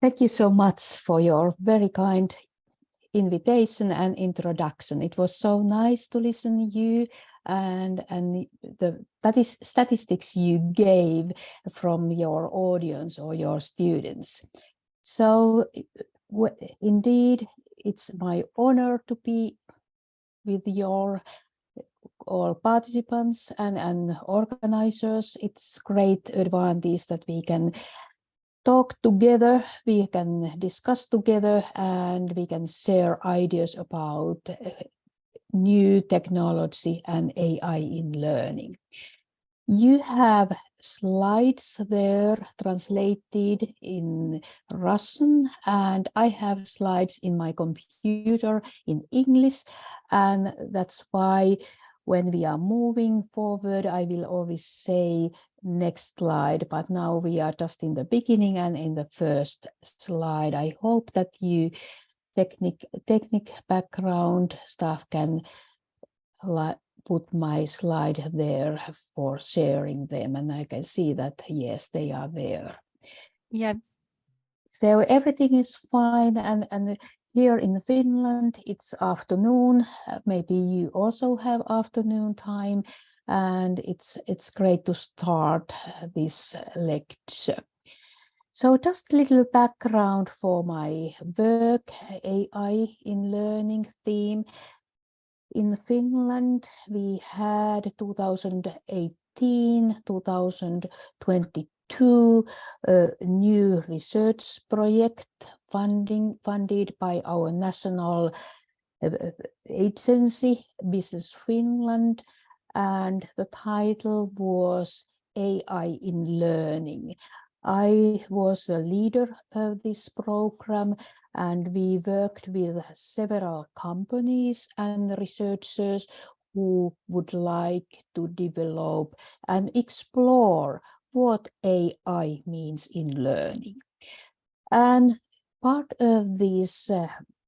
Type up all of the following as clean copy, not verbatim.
Thank you so much for your very kind invitation and introduction. It was so nice to listen to you and that is statistics you gave from your audience or your students. So indeed, it's my honor to be with your all participants and organizers. It's great advantage that we can talk together, we can discuss together, and we can share ideas about new technology and AI in learning. You have slides there translated in Russian, and I have slides in my computer in English, and that's why when we are moving forward, I will always say next slide, but now we are just in the beginning and in the first slide. I hope that you technic background staff can put my slide there for sharing them, and I can see that yes, they are there. Yeah. So everything is fine, and here in Finland it's afternoon. Maybe you also have afternoon time, and it's great to start this lecture. So just a little background for my work, AI in learning theme. In Finland, we had 2018, 2022 a new research project funded by our national agency, Business Finland, and the title was AI in Learning. I was the leader of this program, and we worked with several companies and researchers who would like to develop and explore what AI means in learning. And part of this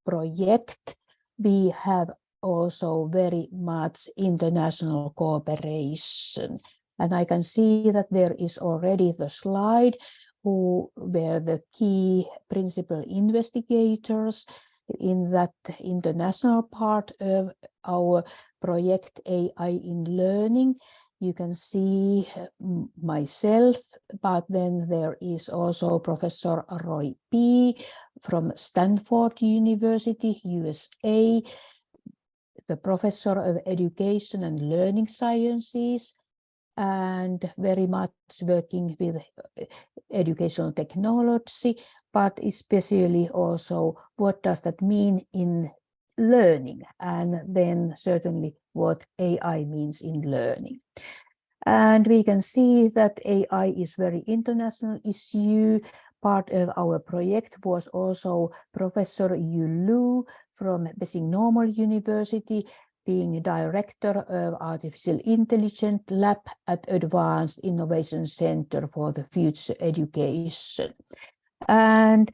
project, we have also very much international cooperation. And I can see that there is already the slide who were the key principal investigators in that international part of our project AI in Learning. You can see myself, but then there is also Professor Roy P. from Stanford University, USA, the Professor of Education and Learning Sciences, and very much working with educational technology, but especially also what does that mean in learning, and then certainly what AI means in learning. And we can see that AI is very international issue. Part of our project was also Professor Yu Lu from Beijing Normal University, being director of Artificial Intelligence Lab at Advanced Innovation Center for the Future Education. And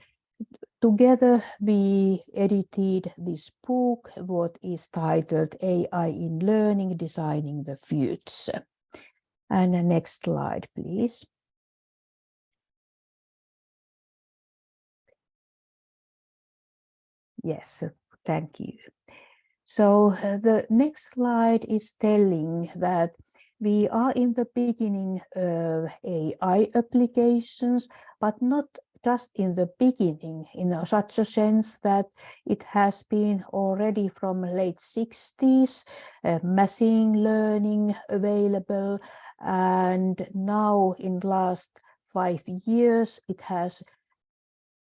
together we edited this book, what is titled AI in Learning, Designing the Future. And the next slide, please. Yes, thank you. So the next slide is telling that we are in the beginning of AI applications, but not just in the beginning, in such a sense that it has been already from late 60s, machine learning available, and now in the last 5 years it has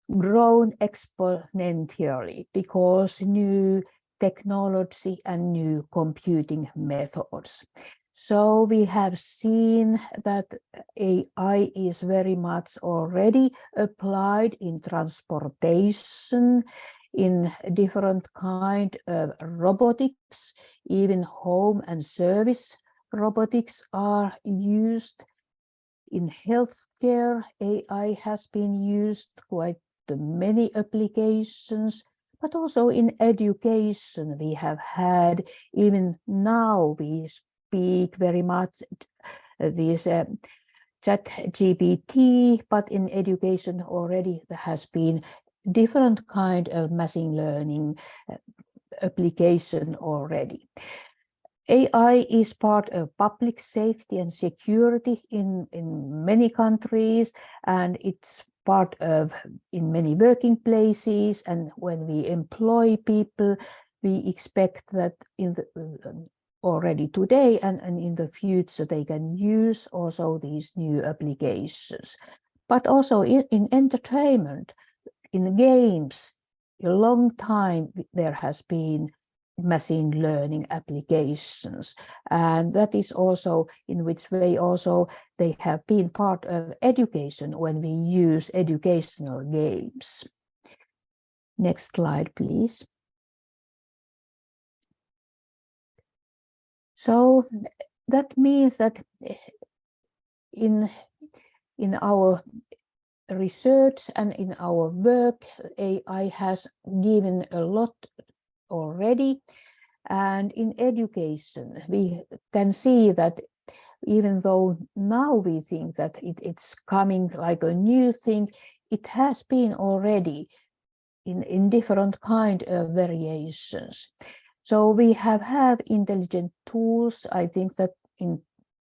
grown exponentially because new technology and new computing methods. So we have seen that AI is very much already applied in transportation, in different kind of robotics, even home and service robotics are used. In healthcare, AI has been used quite many applications, but also in education we have had, even now we speak very much these ChatGPT, but in education already there has been different kind of machine learning application already. AI is part of public safety and security in many countries, and it's part of in many working places. And when we employ people, we expect that in the already today and in the future they can use also these new applications. But also in entertainment, in games, a long time there has been machine learning applications, and that is also in which way also they have been part of education when we use educational games. Next slide, please. So that means that in our research and in our work, AI has given a lot already. And in education, we can see that even though now we think that it's coming like a new thing, it has been already in different kind of variations. So we have intelligent tools, I think that in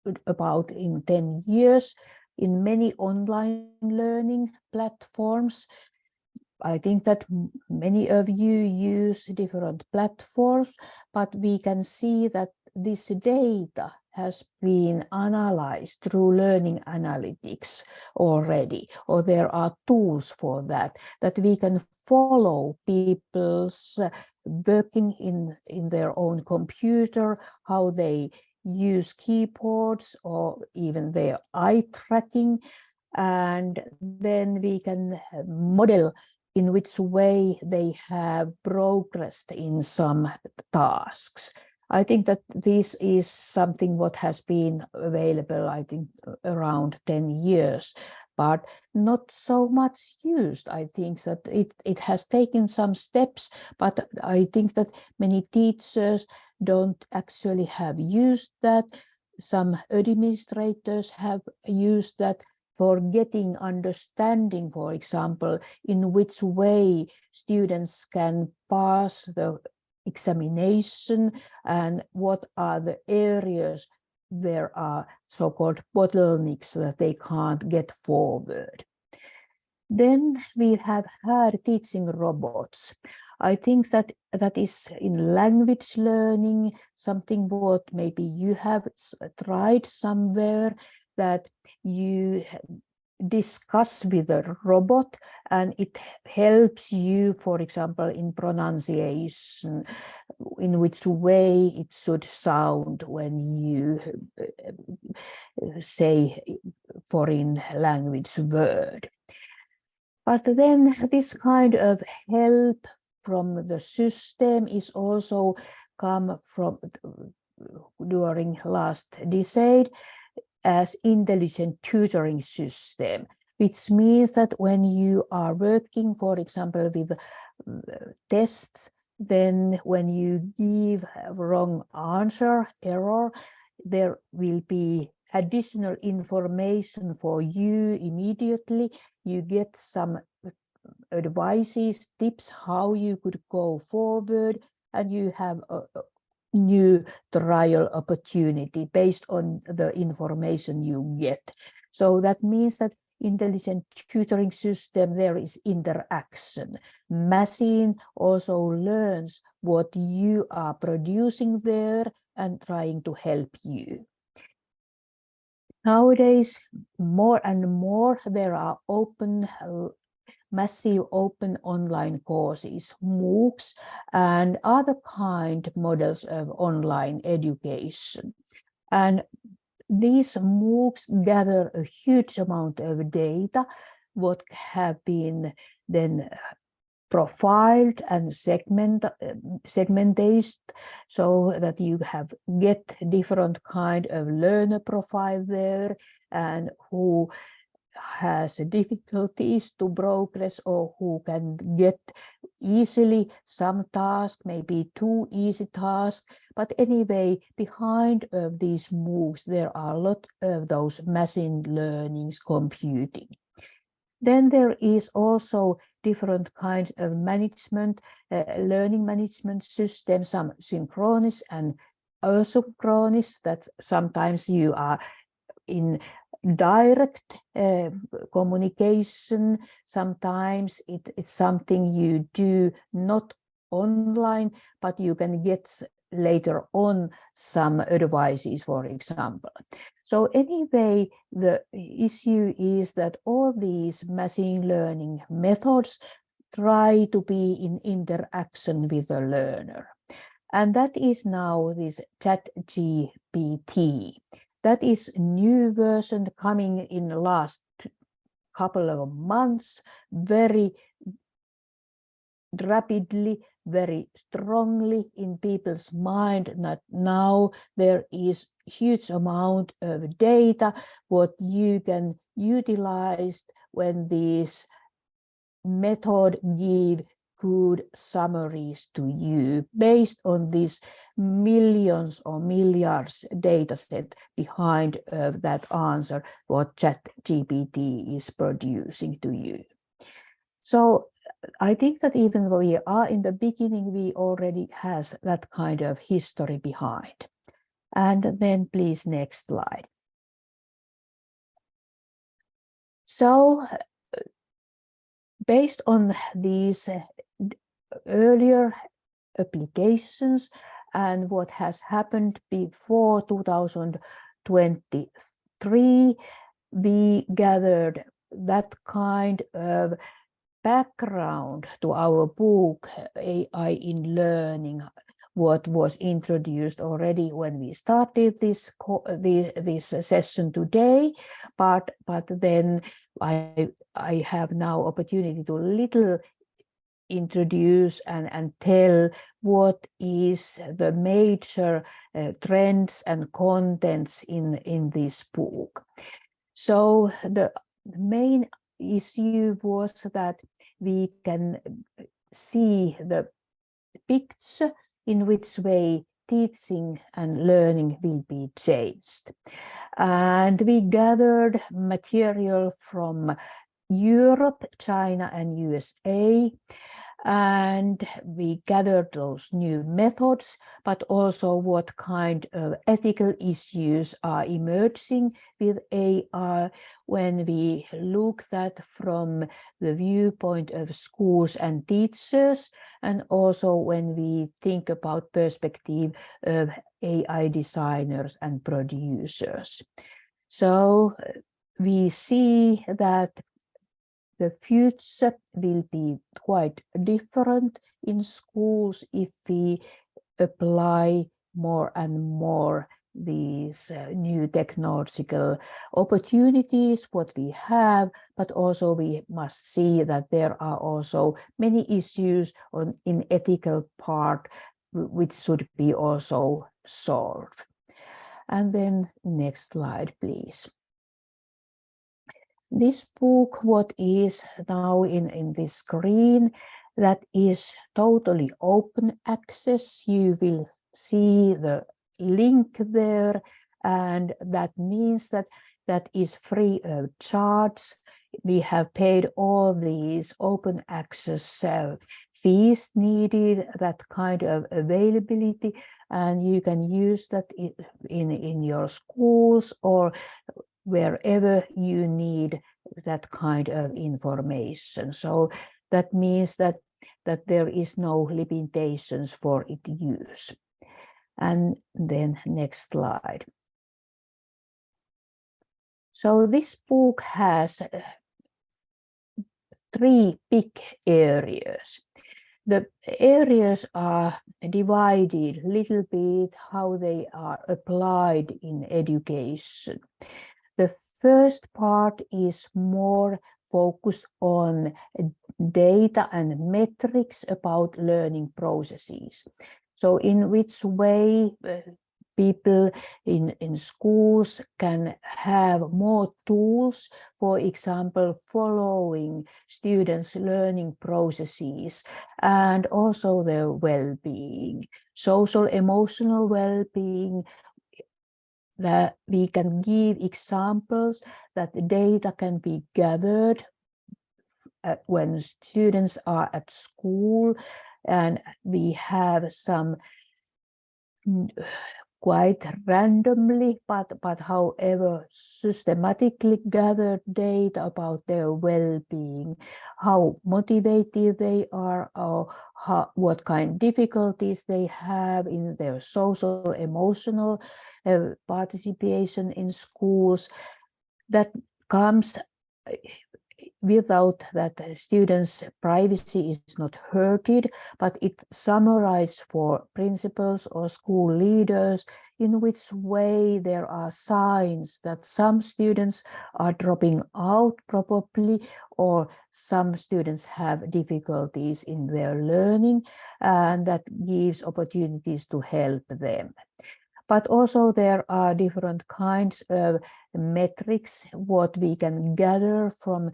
10 years, in many online learning platforms. I think that many of you use different platforms, but we can see that this data has been analyzed through learning analytics already, or there are tools for that we can follow people's working in their own computer, how they use keyboards or even their eye tracking, and then we can model in which way they have progressed in some tasks. I think that this is something what has been available, I think, around 10 years, but not so much used. I think that it has taken some steps, but I think that many teachers don't actually have used that. Some administrators have used that for getting understanding, for example, in which way students can pass the examination and what are the areas there are so-called bottlenecks that they can't get forward. Then we have had teaching robots. I think that is in language learning, something what maybe you have tried somewhere, that you discuss with a robot and it helps you, for example, in pronunciation, in which way it should sound when you say foreign language word. But then this kind of help from the system is also come from during last decade as intelligent tutoring system, which means that when you are working, for example, with tests, then when you give a wrong answer, error, there will be additional information for you immediately. You get some advices, tips, how you could go forward, and you have a new trial opportunity based on the information you get. So that means that intelligent tutoring system, there is interaction. Machine also learns what you are producing there and trying to help you. Nowadays, more and more there are massive open online courses, MOOCs, and other kind models of online education. And these MOOCs gather a huge amount of data, what have been then profiled and segmented, so that you get different kind of learner profile there, and who has difficulties to progress or who can get easily some tasks, maybe too easy tasks, but anyway, behind of these MOOCs, there are a lot of those machine learnings computing. Then there is also different kinds of management, learning management systems, some synchronous and asynchronous, that sometimes you are in direct communication. Sometimes it's something you do not online, but you can get later on some advices, for example. So anyway, the issue is that all these machine learning methods try to be in interaction with the learner. And that is now this ChatGPT. That is a new version coming in the last couple of months, very rapidly, very strongly in people's mind, that now there is huge amount of data what you can utilize when this method give good summaries to you based on these millions or milliards data set behind that answer what ChatGPT is producing to you. So I think that even though we are in the beginning, we already has that kind of history behind. And then please next slide. So based on these earlier applications and what has happened before 2023, we gathered that kind of background to our book, AI in Learning, what was introduced already when we started this session today, but then I have now opportunity to little introduce and tell what is the major trends and contents in this book. So the main issue was that we can see the picture in which way teaching and learning will be changed. And we gathered material from Europe, China, and USA. And we gathered those new methods, but also what kind of ethical issues are emerging with AI when we look at from the viewpoint of schools and teachers, and also when we think about perspective of AI designers and producers. So we see that the future will be quite different in schools if we apply more and more these new technological opportunities what we have, but also we must see that there are also many issues in ethical part which should be also solved. And then next slide, please. This book, what is now in this screen, that is totally open access. You will see the link there, and that means that that is free of charge. We have paid all these open access fees needed, that kind of availability, and you can use that in your schools or wherever you need that kind of information. So that means that there is no limitations for its use. And then next slide. So this book has three big areas. The areas are divided a little bit how they are applied in education. The first part is more focused on data and metrics about learning processes. So in which way people in schools can have more tools, for example, following students' learning processes and also their well-being, social, emotional well-being. That we can give examples that data can be gathered when students are at school, and we have some quite randomly, but however systematically gathered data about their well-being, how motivated they are, or what kind of difficulties they have in their social, emotional participation in schools. That comes without that students' privacy is not hurted, but it summarizes for principals or school leaders in which way there are signs that some students are dropping out probably, or some students have difficulties in their learning, and that gives opportunities to help them. But also there are different kinds of metrics, what we can gather from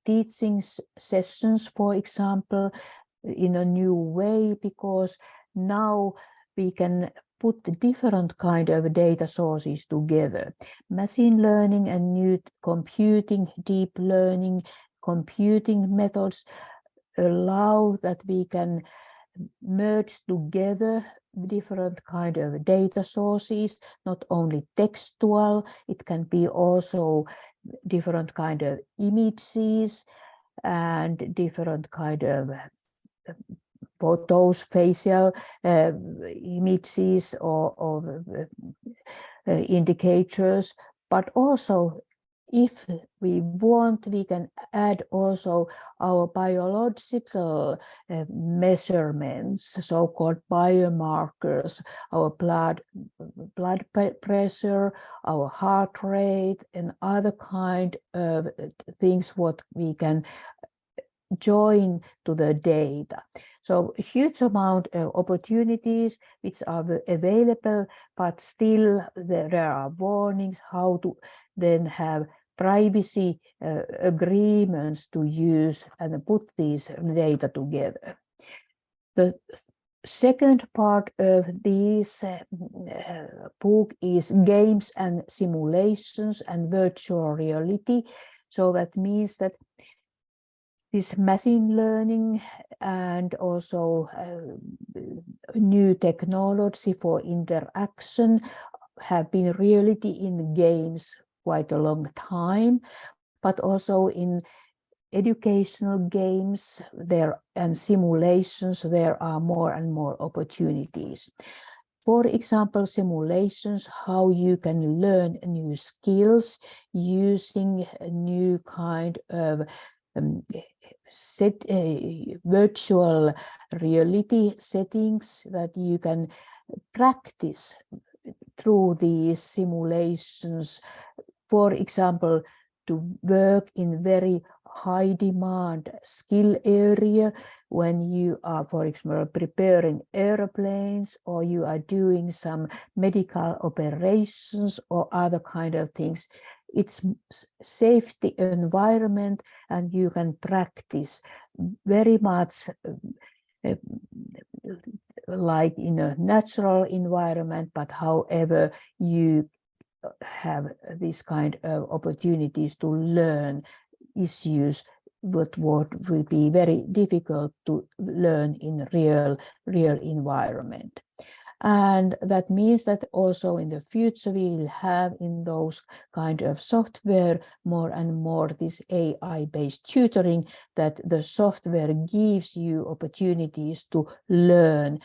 teaching sessions, for example, in a new way, because now we can put different kind of data sources together. Machine learning and new computing, deep learning, computing methods allow that we can merge together different kind of data sources, not only textual, it can be also different kind of images and different kind of photos, facial images or indicators, but also if we want, we can add also our biological measurements, so-called biomarkers, our blood pressure, our heart rate, and other kind of things what we can join to the data. So a huge amount of opportunities which are available, but still there are warnings how to then have privacy agreements to use and put these data together. The second part of this book is games and simulations and virtual reality. So that means that this machine learning and also new technology for interaction have been reality in games quite a long time, but also in educational games there and simulations there are more and more opportunities. For example, simulations, how you can learn new skills using a new kind of virtual reality settings that you can practice through these simulations. For example, to work in very high demand skill area when you are, for example, preparing airplanes, or you are doing some medical operations or other kind of things. It's safety environment and you can practice very much like in a natural environment, but however you have this kind of opportunities to learn issues what will be very difficult to learn in real environment. And that means that also in the future we will have in those kind of software more and more this AI-based tutoring, that the software gives you opportunities to learn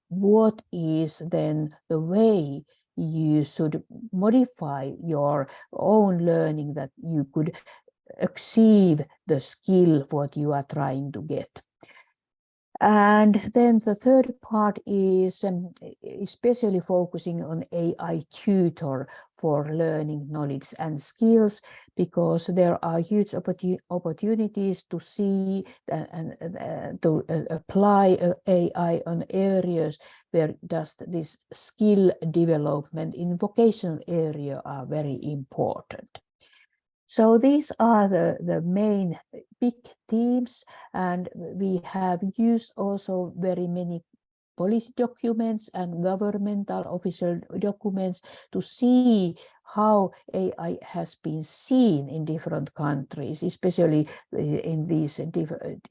what is then the way you should modify your own learning, that you could achieve the skill what you are trying to get. And then the third part is especially focusing on AI tutor for learning knowledge and skills, because there are huge opportunities to see and to apply AI on areas where just this skill development in vocational area are very important. So these are the main big themes, and we have used also very many policy documents and governmental official documents to see how AI has been seen in different countries, especially in these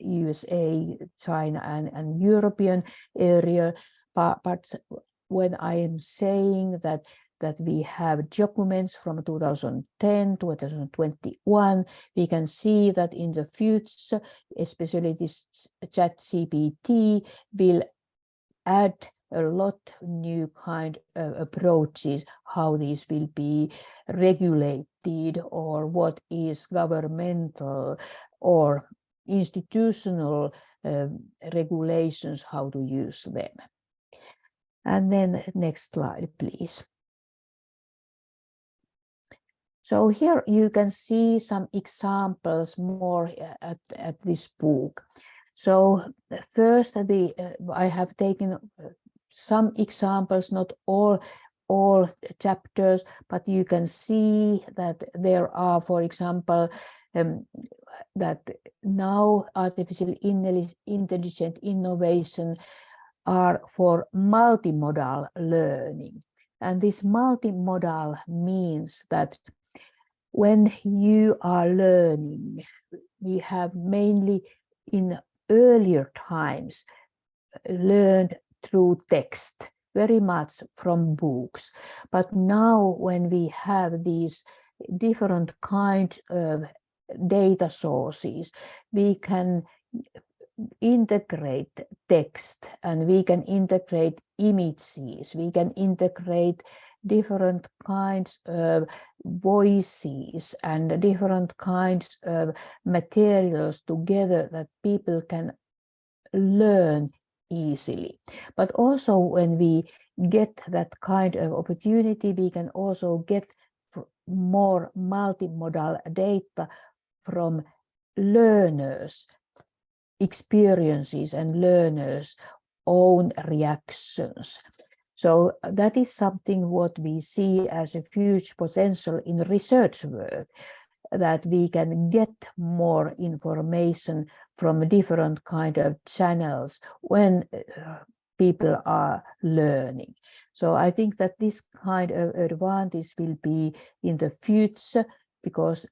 USA, China, and European area. But when I am saying that we have documents from 2010 to 2021, we can see that in the future, especially this ChatGPT will add a lot new kind of approaches, how these will be regulated, or what is governmental or institutional regulations, how to use them. And then next slide, please. So here you can see some examples more at this book. So first, I have taken some examples, not all chapters, but you can see that there are, for example, that now artificial intelligent innovation are for multimodal learning. And this multimodal means that when you are learning, we have mainly in earlier times learned through text, very much from books. But now when we have these different kinds of data sources, we can integrate text, and we can integrate images, we can integrate different kinds of voices and different kinds of materials together that people can learn easily. But also when we get that kind of opportunity, we can also get more multimodal data from learners' experiences and learners' own reactions. So that is something what we see as a huge potential in research work, that we can get more information from different kind of channels when people are learning. So I think that this kind of advantage will be in the future, because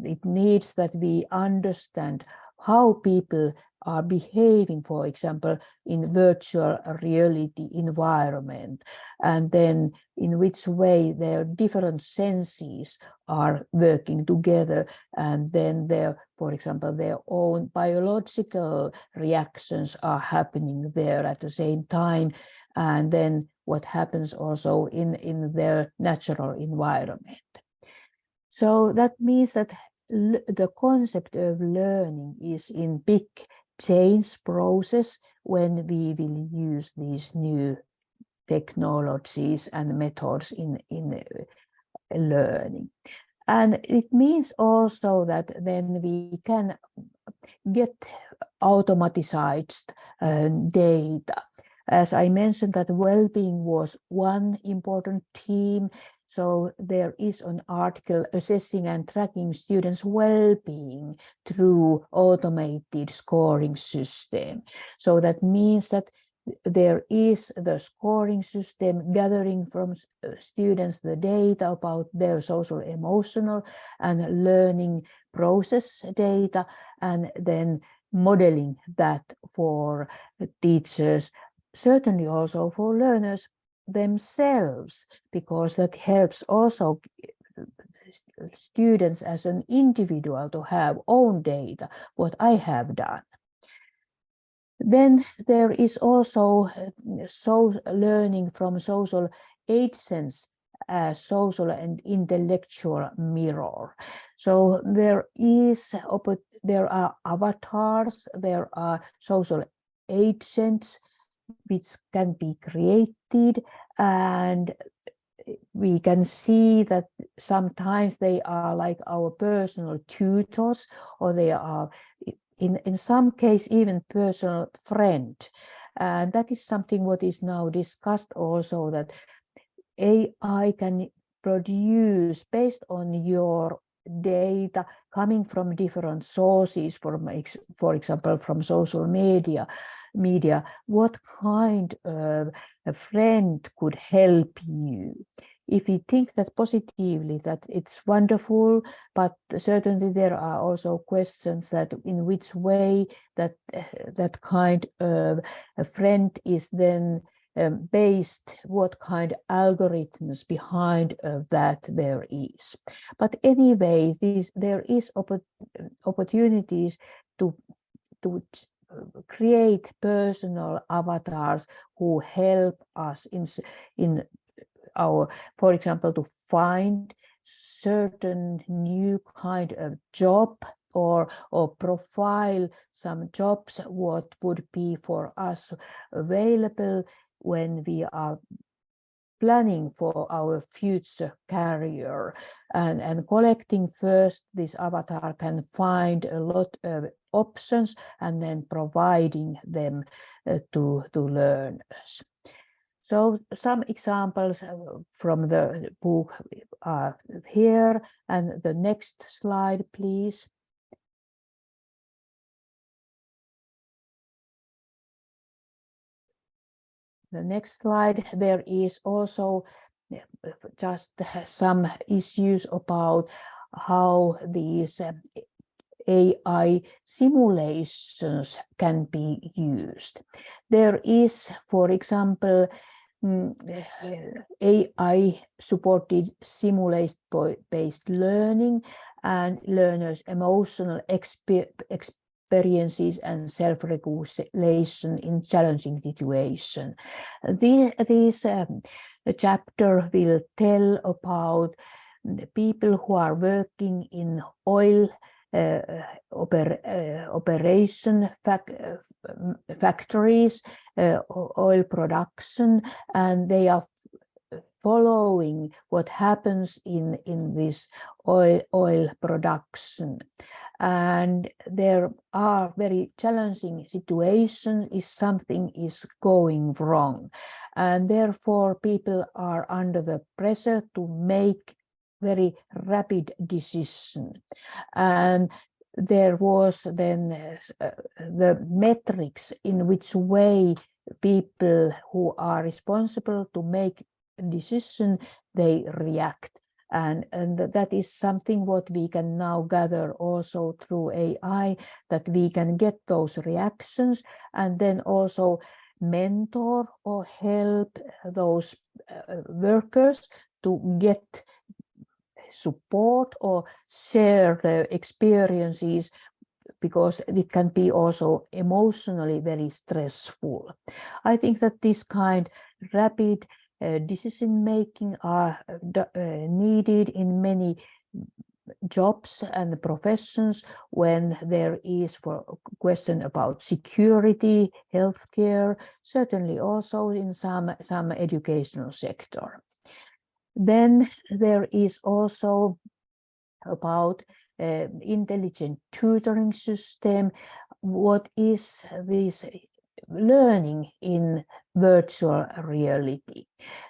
it needs that we understand how people are behaving, for example, in virtual reality environment, and then in which way their different senses are working together, and then their, for example, their own biological reactions are happening there at the same time, and then what happens also in their natural environment. So that means that the concept of learning is in big change process when we will use these new technologies and methods in learning. And it means also that then we can get automatized data. As I mentioned, that well-being was one important theme. So there is an article assessing and tracking students' well-being through automated scoring system. So that means that there is the scoring system gathering from students the data about their social, emotional, and learning process data, and then modeling that for teachers, certainly also for learners themselves, because that helps also students as an individual to have own data, what I have done. Then there is also learning from social agents as social and intellectual mirror. So there are avatars, there are social agents which can be created, and we can see that sometimes they are like our personal tutors, or they are in some case even personal friend. And that is something what is now discussed also, that AI can produce based on your data coming from different sources, for example, from social media, what kind of a friend could help you. If you think that positively, that it's wonderful, but certainly there are also questions that in which way that that kind of a friend is then based, what kind of algorithms behind that there is. But anyway, there is opportunities to create personal avatars who help us in our, for example, to find certain new kind of job, or profile some jobs what would be for us available when we are planning for our future career. And collecting first this avatar can find a lot of options, and then providing them to learners. So some examples from the book are here, and the next slide, please. The next slide, there is also just some issues about how these AI simulations can be used. There is, for example, AI-supported simulation-based learning and learners' emotional experiences and self-regulation in challenging situations. This chapter will tell about the people who are working in oil operation factories, oil production, and they are following what happens in this oil production. And there are very challenging situations if something is going wrong, and therefore people are under the pressure to make very rapid decision. And there was then the metrics in which way people who are responsible to make a decision, they react. And that is something what we can now gather also through AI, that we can get those reactions and then also mentor or help those workers to get support or share their experiences, because it can be also emotionally very stressful. I think that this kind of rapid decision making are needed in many jobs and professions when there is for a question about security, healthcare, certainly also in some educational sector. Then there is also about intelligent tutoring system. What is this learning in virtual reality,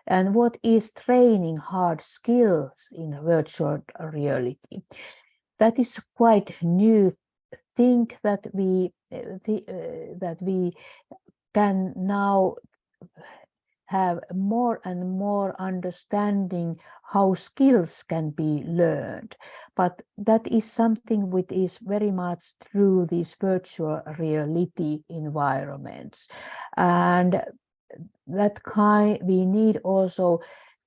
and what is training hard skills in virtual reality? That is quite new thing that we can now have more and more understanding how skills can be learned. But that is something which is very much through these virtual reality environments. And that kind, we need also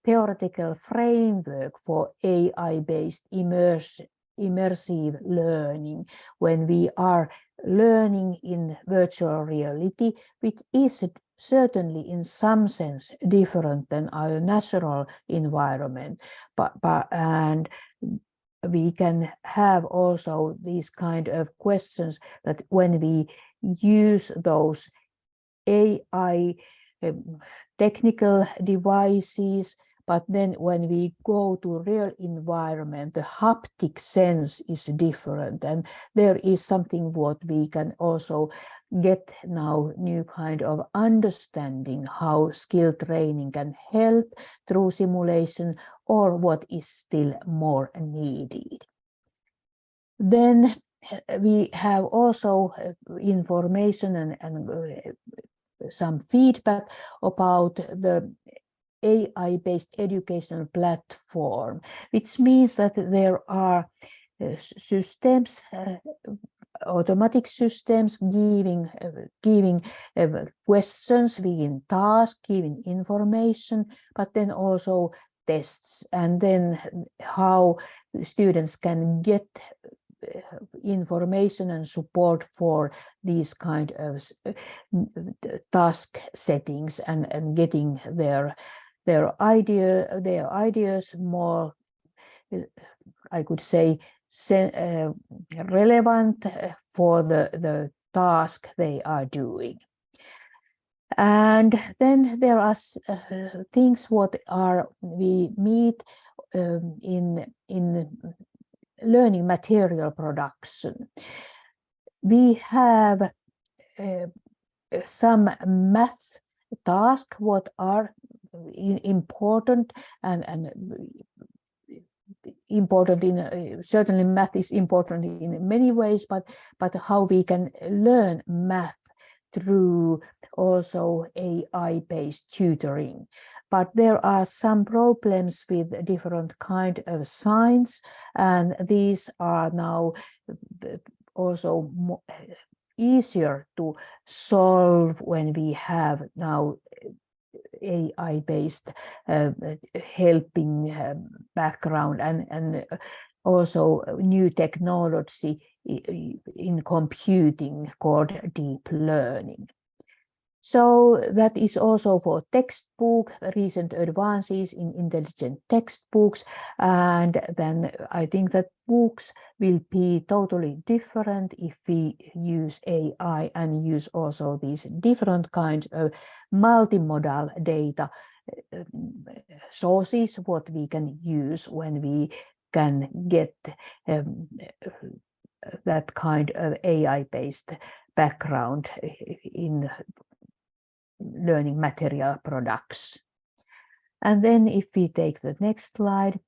theoretical framework for AI-based immersive learning when we are learning in virtual reality, which is certainly in some sense different than our natural environment, and we can have also these kind of questions that when we use those AI technical devices, but then when we go to real environment, the haptic sense is different, and there is something what we can also get now, new kind of understanding how skill training can help through simulation, or what is still more needed. Then we have also information and some feedback about the AI-based educational platform, which means that there are systems, automatic systems giving questions, giving tasks, giving information, but then also tests, and then how students can get information and support for these kind of task settings, and getting their ideas more, I could say, relevant for the task they are doing. And then there are things what are we meet in learning material production. We have some math tasks what are important and important in certainly math is important in many ways, but how we can learn math through also AI-based tutoring. But there are some problems with different kind of science, and these are now also easier to solve when we have now AI-based helping background, and also new technology in computing called deep learning. So that is also for textbook, recent advances in intelligent textbooks. And then I think that books will be totally different if we use AI and use also these different kinds of multimodal data sources, what we can use when we can get that kind of AI-based background in learning material products. And then if we take the next slide.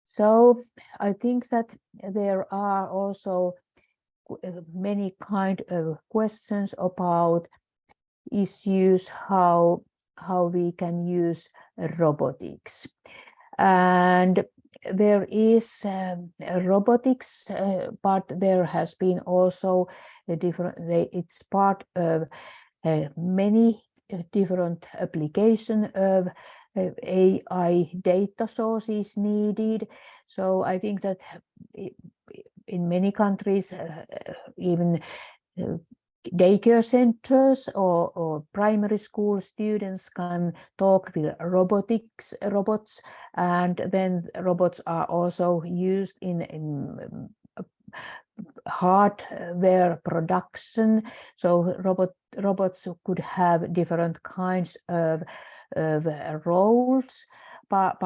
So I think that there are also many kind of questions about issues how we can use robotics. And there is robotics, but there has been also a different, it's part of many different application of AI data sources needed. So I think that in many countries, even daycare centers or primary school students can talk with robots, and then robots are also used in hardware production. So robots could have different kinds of roles, but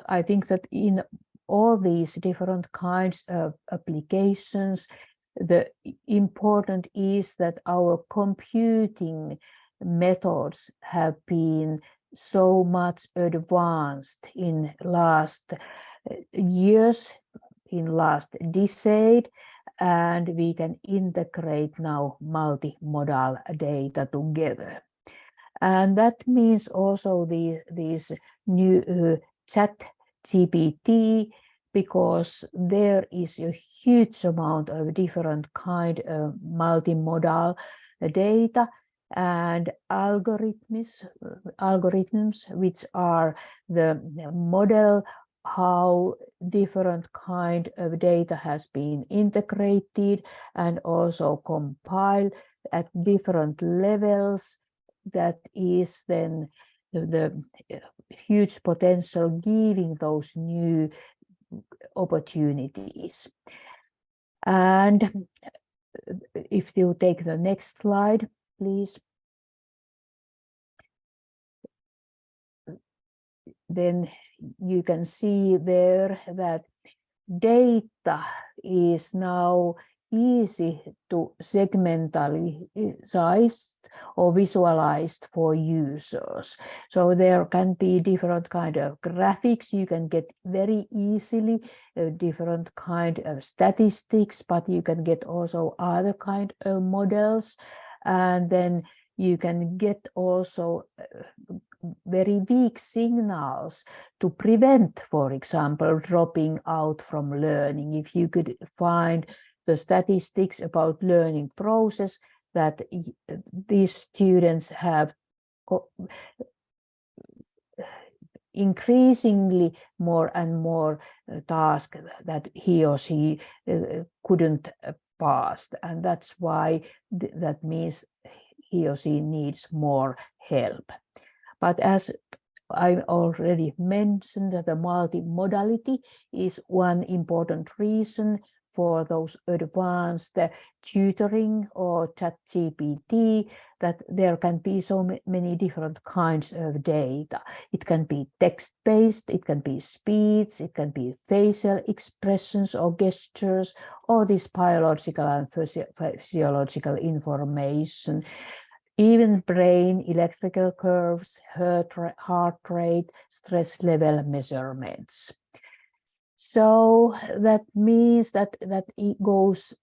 I think that in all these different kinds of applications, the important is that our computing methods have been so much advanced in last years, in last decade, and we can integrate now multimodal data together. And that means also these new ChatGPT, because there is a huge amount of different kind of multimodal data and algorithms which are the model how different kind of data has been integrated and also compiled at different levels. That is then the huge potential giving those new opportunities. And if you take the next slide, please. Then you can see there that data is now easy to segmentally sized or visualized for users. So there can be different kind of graphics. You can get very easily different kind of statistics, but you can get also other kind of models. And then you can get also very weak signals to prevent, for example, dropping out from learning. If you could find the statistics about learning process that these students have increasingly more and more tasks that he or she couldn't pass, and that's why that means he or she needs more help. But as I already mentioned, that the multimodality is one important reason for those advanced tutoring or ChatGPT, that there can be so many different kinds of data. It can be text-based, it can be speech, it can be facial expressions or gestures, or this biological and physiological information. Even brain electrical curves, heart rate, stress level measurements. So that means that it goes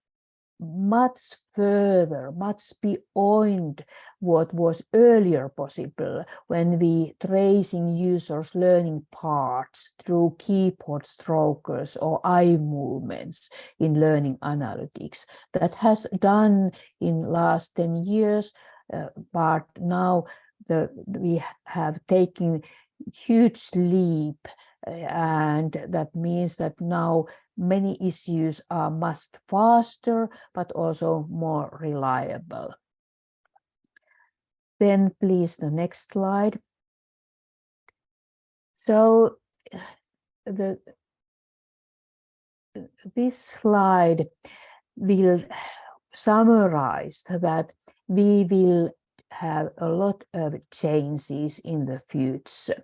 much further, much beyond what was earlier possible when we tracing users' learning parts through keyboard strokes or eye movements in learning analytics. That has done in last 10 years, but now we have taken huge leap, and that means that now many issues are much faster, but also more reliable. Then please the next slide. So this slide will summarize that we will have a lot of changes in the future.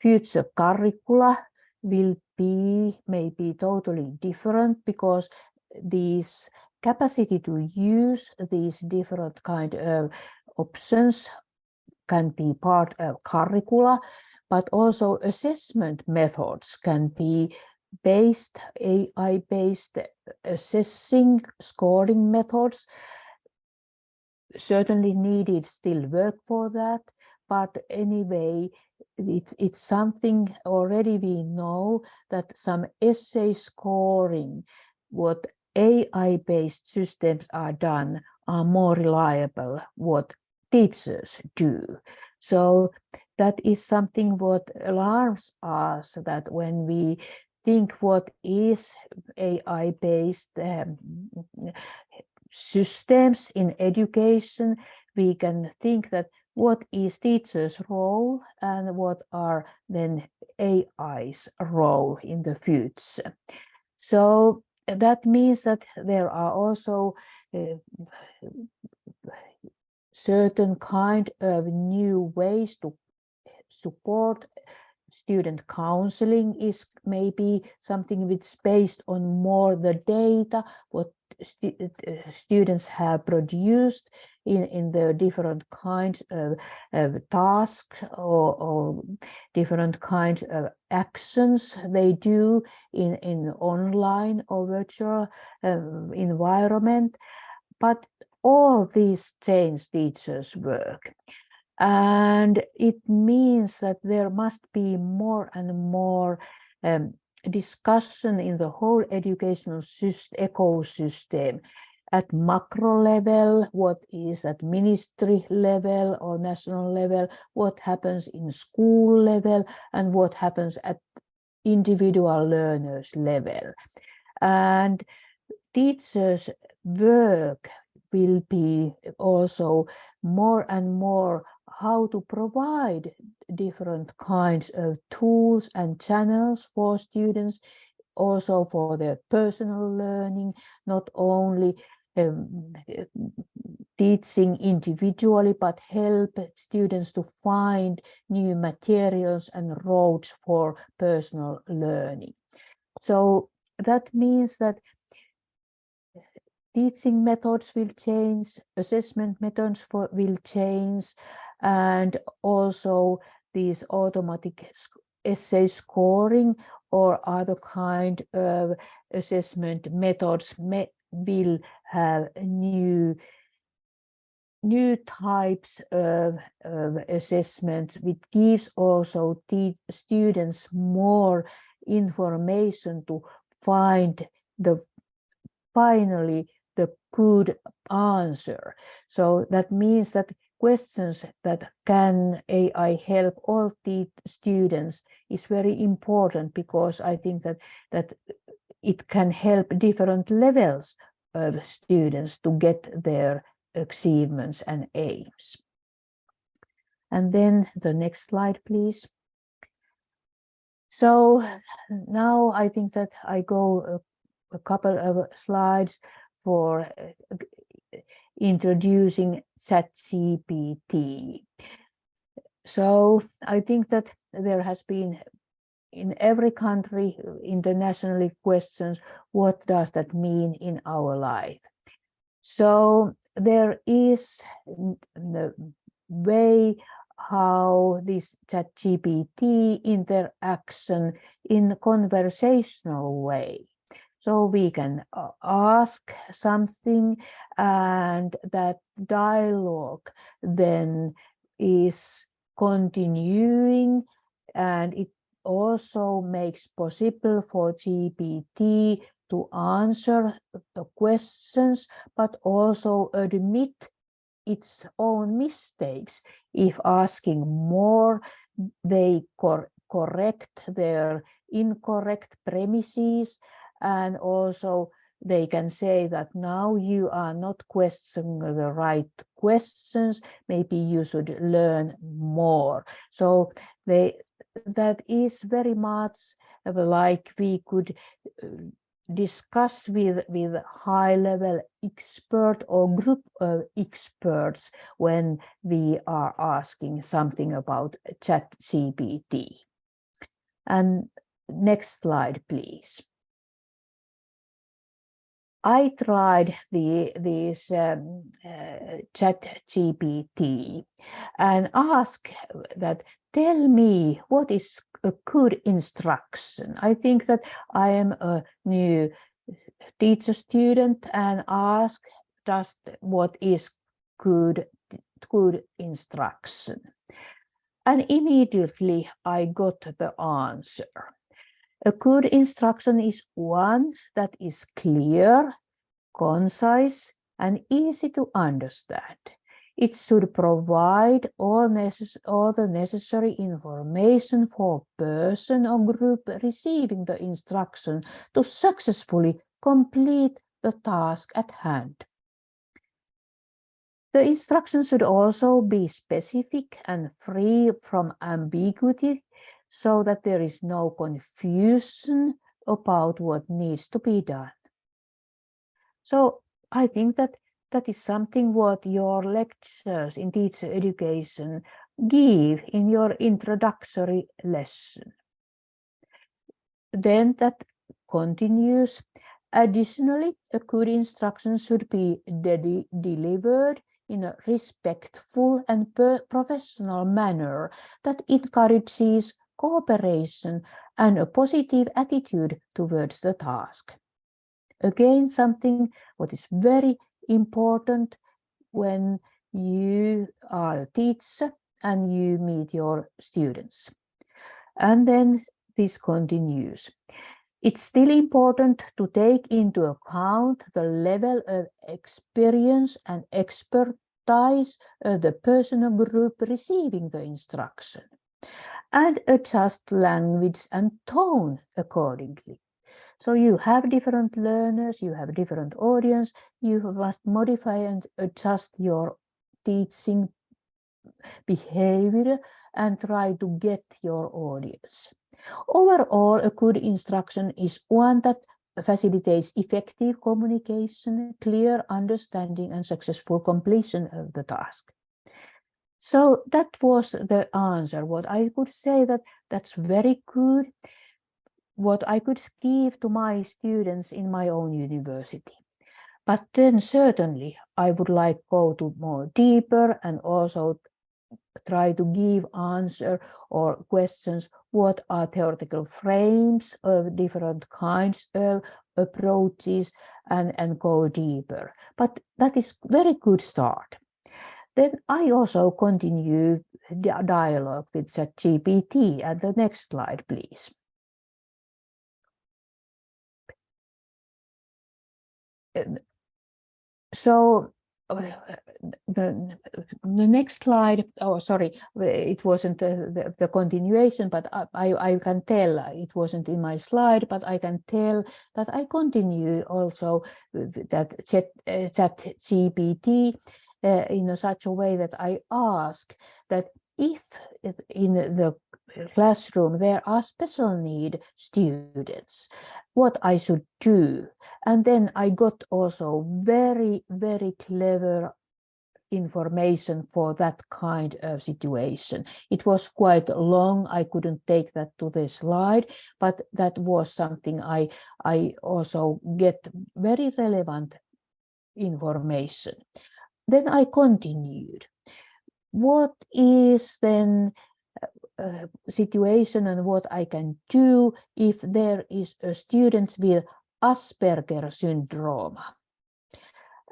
Future curricula will be maybe totally different, because this capacity to use these different kind of options can be part of curricula, but also assessment methods can be based, AI-based assessing, scoring methods. Certainly needed still work for that, but anyway, it's something already we know that some essay scoring, what AI-based systems are done, are more reliable what teachers do. So that is something what alarms us, that when we think what is AI-based systems in education, we can think that what is teachers' role and what are then AI's role in the future. So that means that there are also certain kind of new ways to support. Student counseling is maybe something which is based on more the data what students have produced in the different kinds of tasks or different kinds of actions they do in online or virtual environment. But all these change teachers' work. And it means that there must be more and more discussion in the whole educational ecosystem at macro level, what is at ministry level or national level, what happens in school level, and what happens at individual learners level. And teachers' work will be also more and more how to provide different kinds of tools and channels for students, also for their personal learning, not only teaching individually, but help students to find new materials and roads for personal learning. So that means that teaching methods will change, assessment methods will change, and also these automatic essay scoring or other kind of assessment methods will have new types of assessment, which gives also students more information to find finally the good answer. So that means that questions that can AI help all the students is very important, because I think that it can help different levels of students to get their achievements and aims. And then the next slide, please. So now I think that I go a couple of slides for introducing ChatGPT. So I think that there has been in every country internationally questions, what does that mean in our life? So there is the way how this ChatGPT interaction in conversational way. So we can ask something, and that dialogue then is continuing, and it also makes possible for GPT to answer the questions, but also admit its own mistakes. If asking more, they correct their incorrect premises, and also they can say that now you are not questioning the right questions, maybe you should learn more. So that is very much like we could discuss with high-level expert or group of experts when we are asking something about ChatGPT. And next slide, please. I tried this ChatGPT and asked that, tell me what is a good instruction. I think that I am a new teacher student and ask just what is good instruction. And immediately I got the answer. A good instruction is one that is clear, concise, and easy to understand. It should provide all the necessary information for a person or group receiving the instruction to successfully complete the task at hand. The instruction should also be specific and free from ambiguity, so that there is no confusion about what needs to be done. So I think that is something what your lectures in teacher education give in your introductory lesson. Then that continues. Additionally, a good instruction should be delivered in a respectful and professional manner that encourages cooperation and a positive attitude towards the task. Again, something what is very important when you are a teacher and you meet your students. And then this continues. It's still important to take into account the level of experience and expertise of the person or group receiving the instruction, and adjust language and tone accordingly. So you have different learners, you have different audience, you must modify and adjust your teaching behavior and try to get your audience. Overall, a good instruction is one that facilitates effective communication, clear understanding, and successful completion of the task. So that was the answer. What I could say that's very good. What I could give to my students in my own university. But then certainly I would like go to more deeper and also try to give answer or questions what are theoretical frames of different kinds of approaches and go deeper. But that is very good start. Then I also continue the dialogue with ChatGPT. And the next slide, please. So the next slide, oh sorry, it wasn't the continuation, but I can tell it wasn't in my slide, but I can tell that I continue also that ChatGPT in such a way that I ask that if in the classroom there are special need students, what I should do. And then I got also very, very clever information for that kind of situation. It was quite long. I couldn't take that to the slide, but that was something I also get very relevant information. Then I continued. What is then situation and what I can do if there is a student with Asperger syndrome?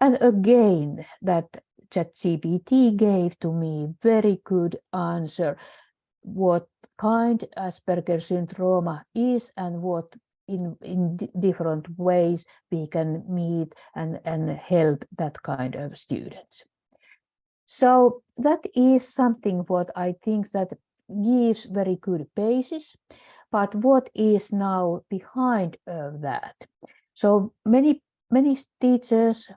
And again, that ChatGPT gave to me very good answer what kind Asperger syndrome is and what in different ways we can meet and help that kind of students. So that is something what I think that gives very good basis, but what is now behind that? So many teachers,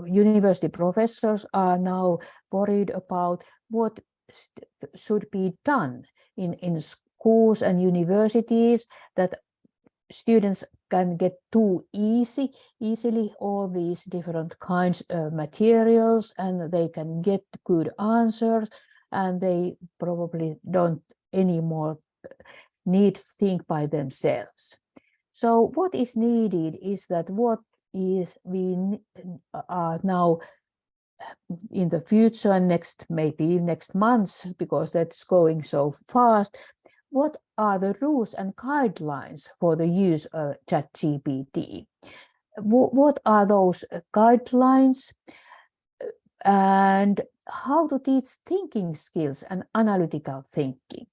university professors are now worried about what should be done in schools and universities, that students can get too easily all these different kinds of materials and they can get good answers and they probably don't anymore need to think by themselves. So what is needed is that what is we are now in the future and maybe next months, because that's going so fast, what are the rules and guidelines for the use of ChatGPT? What are those guidelines and how to teach thinking skills and analytical thinking?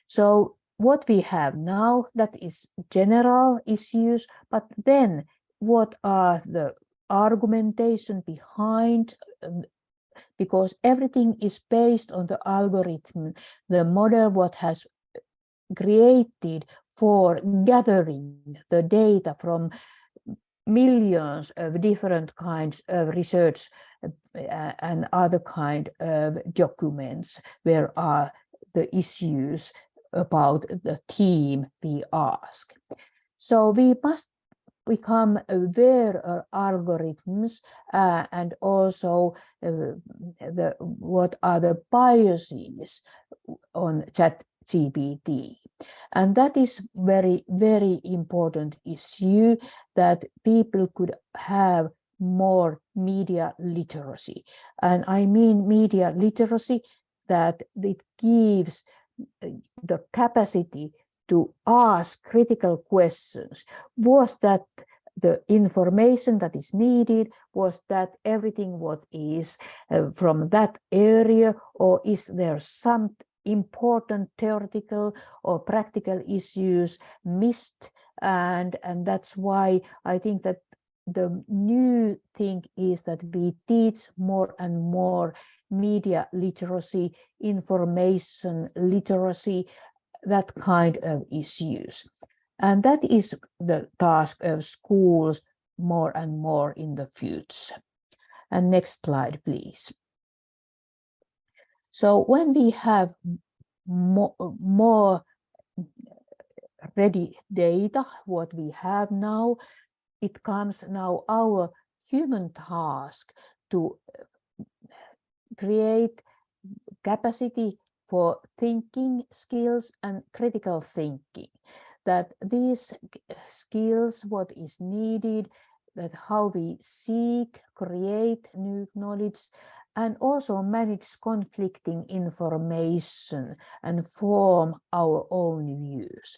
So what we have now, that is general issues, but then what are the argumentation behind, because everything is based on the algorithm, the model what has created for gathering the data from millions of different kinds of research and other kind of documents where are the issues about the theme we ask. So we must become aware of algorithms and also what are the biases on ChatGPT. And that is very, very important issue, that people could have more media literacy. And I mean media literacy, that it gives the capacity to ask critical questions. Was that the information that is needed? Was that everything what is from that area? Or is there some important theoretical or practical issues missed? And that's why I think that the new thing is that we teach more and more media literacy, information literacy, that kind of issues. And that is the task of schools more and more in the future. And next slide, please. So when we have more ready data, what we have now, it comes now our human task to create capacity for thinking skills and critical thinking. That these skills, what is needed, that how we seek, create new knowledge, and also manage conflicting information and form our own views.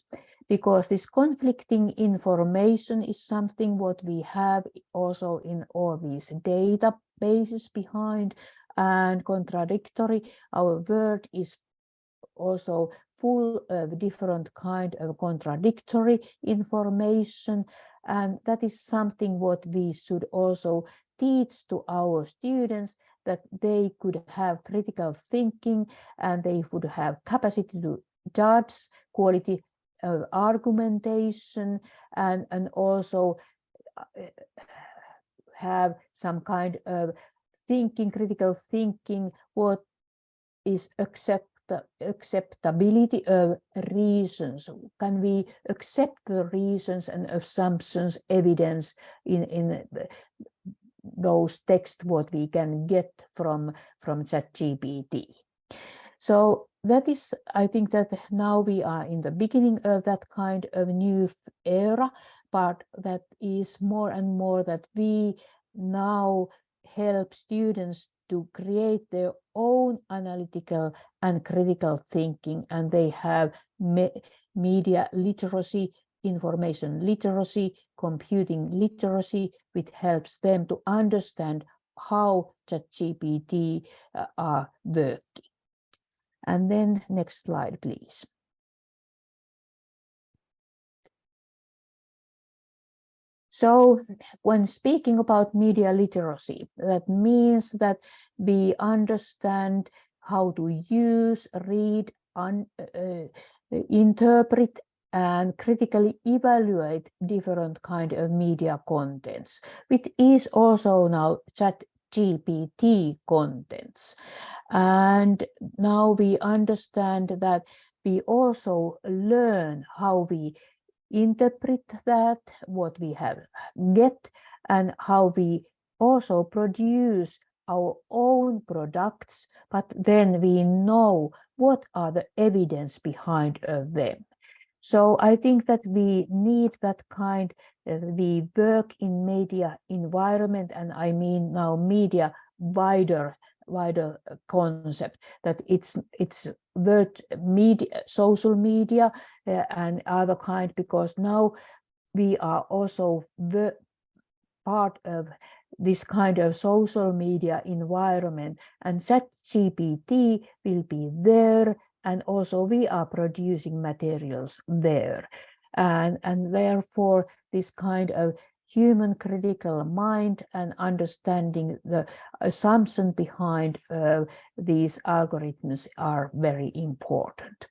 Because this conflicting information is something what we have also in all these databases behind, and contradictory. Our world is also full of different kind of contradictory information, and that is something what we should also teach to our students, that they could have critical thinking and they would have capacity to judge quality of argumentation, and also have some kind of critical thinking, what is acceptability of reasons. Can we accept the reasons and assumptions, evidence in those texts what we can get from ChatGPT? So that is, I think that now we are in the beginning of that kind of new era, but that is more and more that we now help students to create their own analytical and critical thinking, and they have media literacy, information literacy, computing literacy, which helps them to understand how ChatGPT are working. And then next slide, please. So when speaking about media literacy, that means that we understand how to use, read, interpret, and critically evaluate different kind of media contents, which is also now ChatGPT contents. And now we understand that we also learn how we interpret that, what we have get, and how we also produce our own products, but then we know what are the evidence behind of them. So I think that we need that kind of, we work in media environment, and I mean now media wider concept, that it's word media, social media, and other kind, because now we are also the part of this kind of social media environment, and ChatGPT will be there, and also we are producing materials there, and therefore this kind of human critical mind and understanding the assumption behind these algorithms are very important.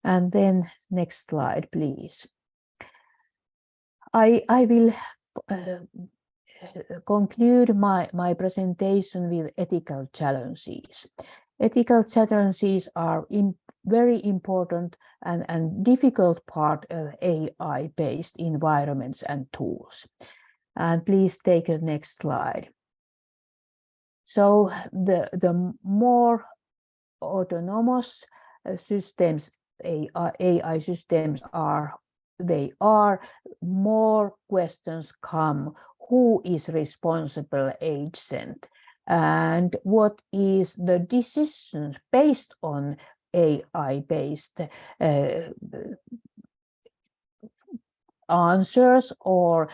And then next slide, please. I will conclude my presentation with ethical challenges. Ethical challenges are very important and difficult part of AI-based environments and tools. And please take the next slide. So the more autonomous systems, AI systems are, more questions come. Who is responsible agent? And what is the decisions based on AI-based answers? Or,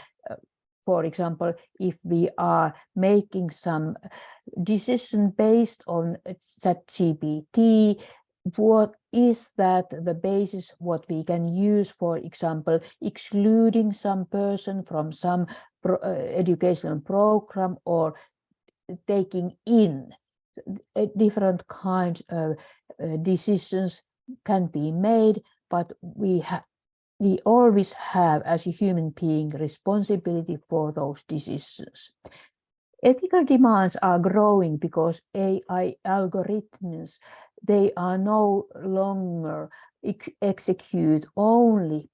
for example, if we are making some decision based on ChatGPT, what is that the basis what we can use, for example, excluding some person from some educational program, or taking in different kinds of decisions can be made, but we we always have, as a human being, responsibility for those decisions. Ethical demands are growing because AI algorithms, they are no longer execute only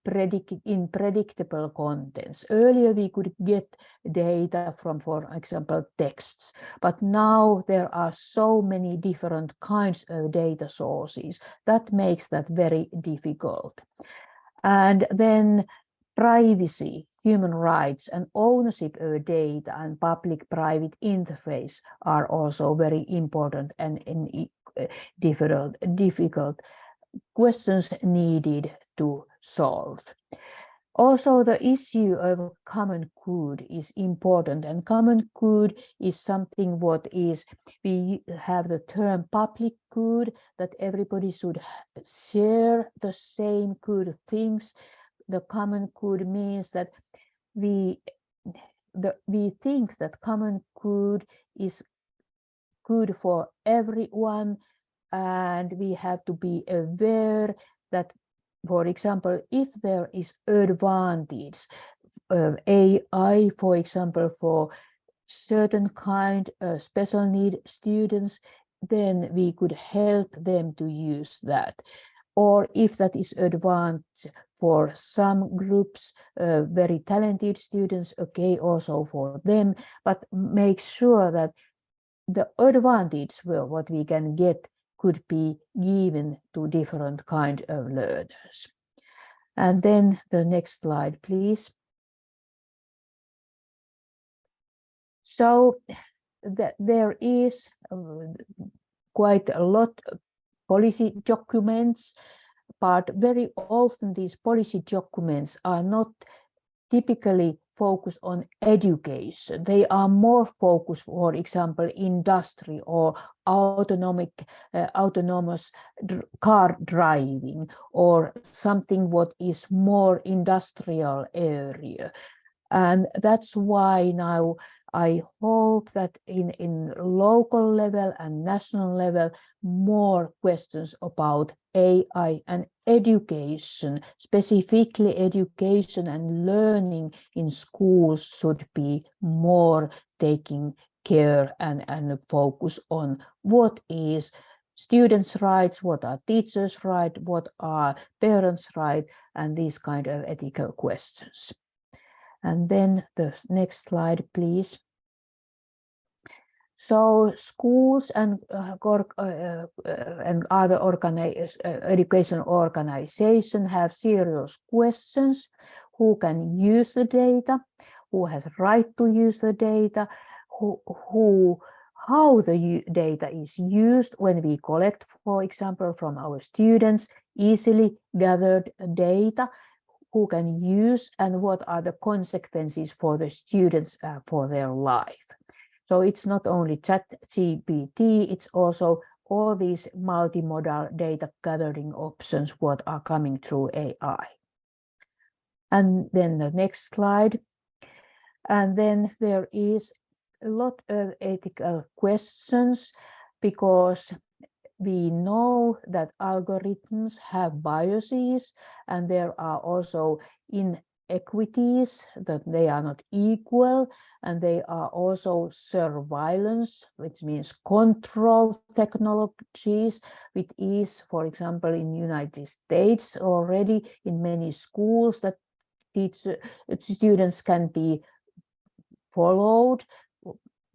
in predictable contents. Earlier we could get data from, for example, texts, but now there are so many different kinds of data sources that makes that very difficult. And then privacy, human rights, and ownership of data and public-private interface are also very important and difficult questions needed to solve. Also, the issue of common good is important, and common good is something what is, we have the term public good, that everybody should share the same good things. The common good means that we think that common good is good for everyone, and we have to be aware that, for example, if there is advantage of AI, for example, for certain kind of special need students, then we could help them to use that. Or if that is advantage for some groups, very talented students, okay, also for them, but make sure that the advantage, well, what we can get could be given to different kinds of learners. And then the next slide, please. So there is quite a lot of policy documents, but very often these policy documents are not typically focused on education. They are more focused, for example, industry or autonomous car driving, or something what is more industrial area. And that's why now I hope that in local level and national level, more questions about AI and education, specifically education and learning in schools, should be more taking care and focus on what is students' rights, what are teachers' rights, what are parents' rights, and these kind of ethical questions. And then the next slide, please. So schools and other education organizations have serious questions: who can use the data, who has right to use the data, how the data is used when we collect, for example, from our students easily gathered data, who can use, and what are the consequences for the students for their life. So it's not only ChatGPT, it's also all these multimodal data gathering options what are coming through AI. And then the next slide. And then there is a lot of ethical questions, because we know that algorithms have biases, and there are also inequities, that they are not equal, and they are also surveillance, which means control technologies, which is, for example, in the United States already in many schools, that students can be followed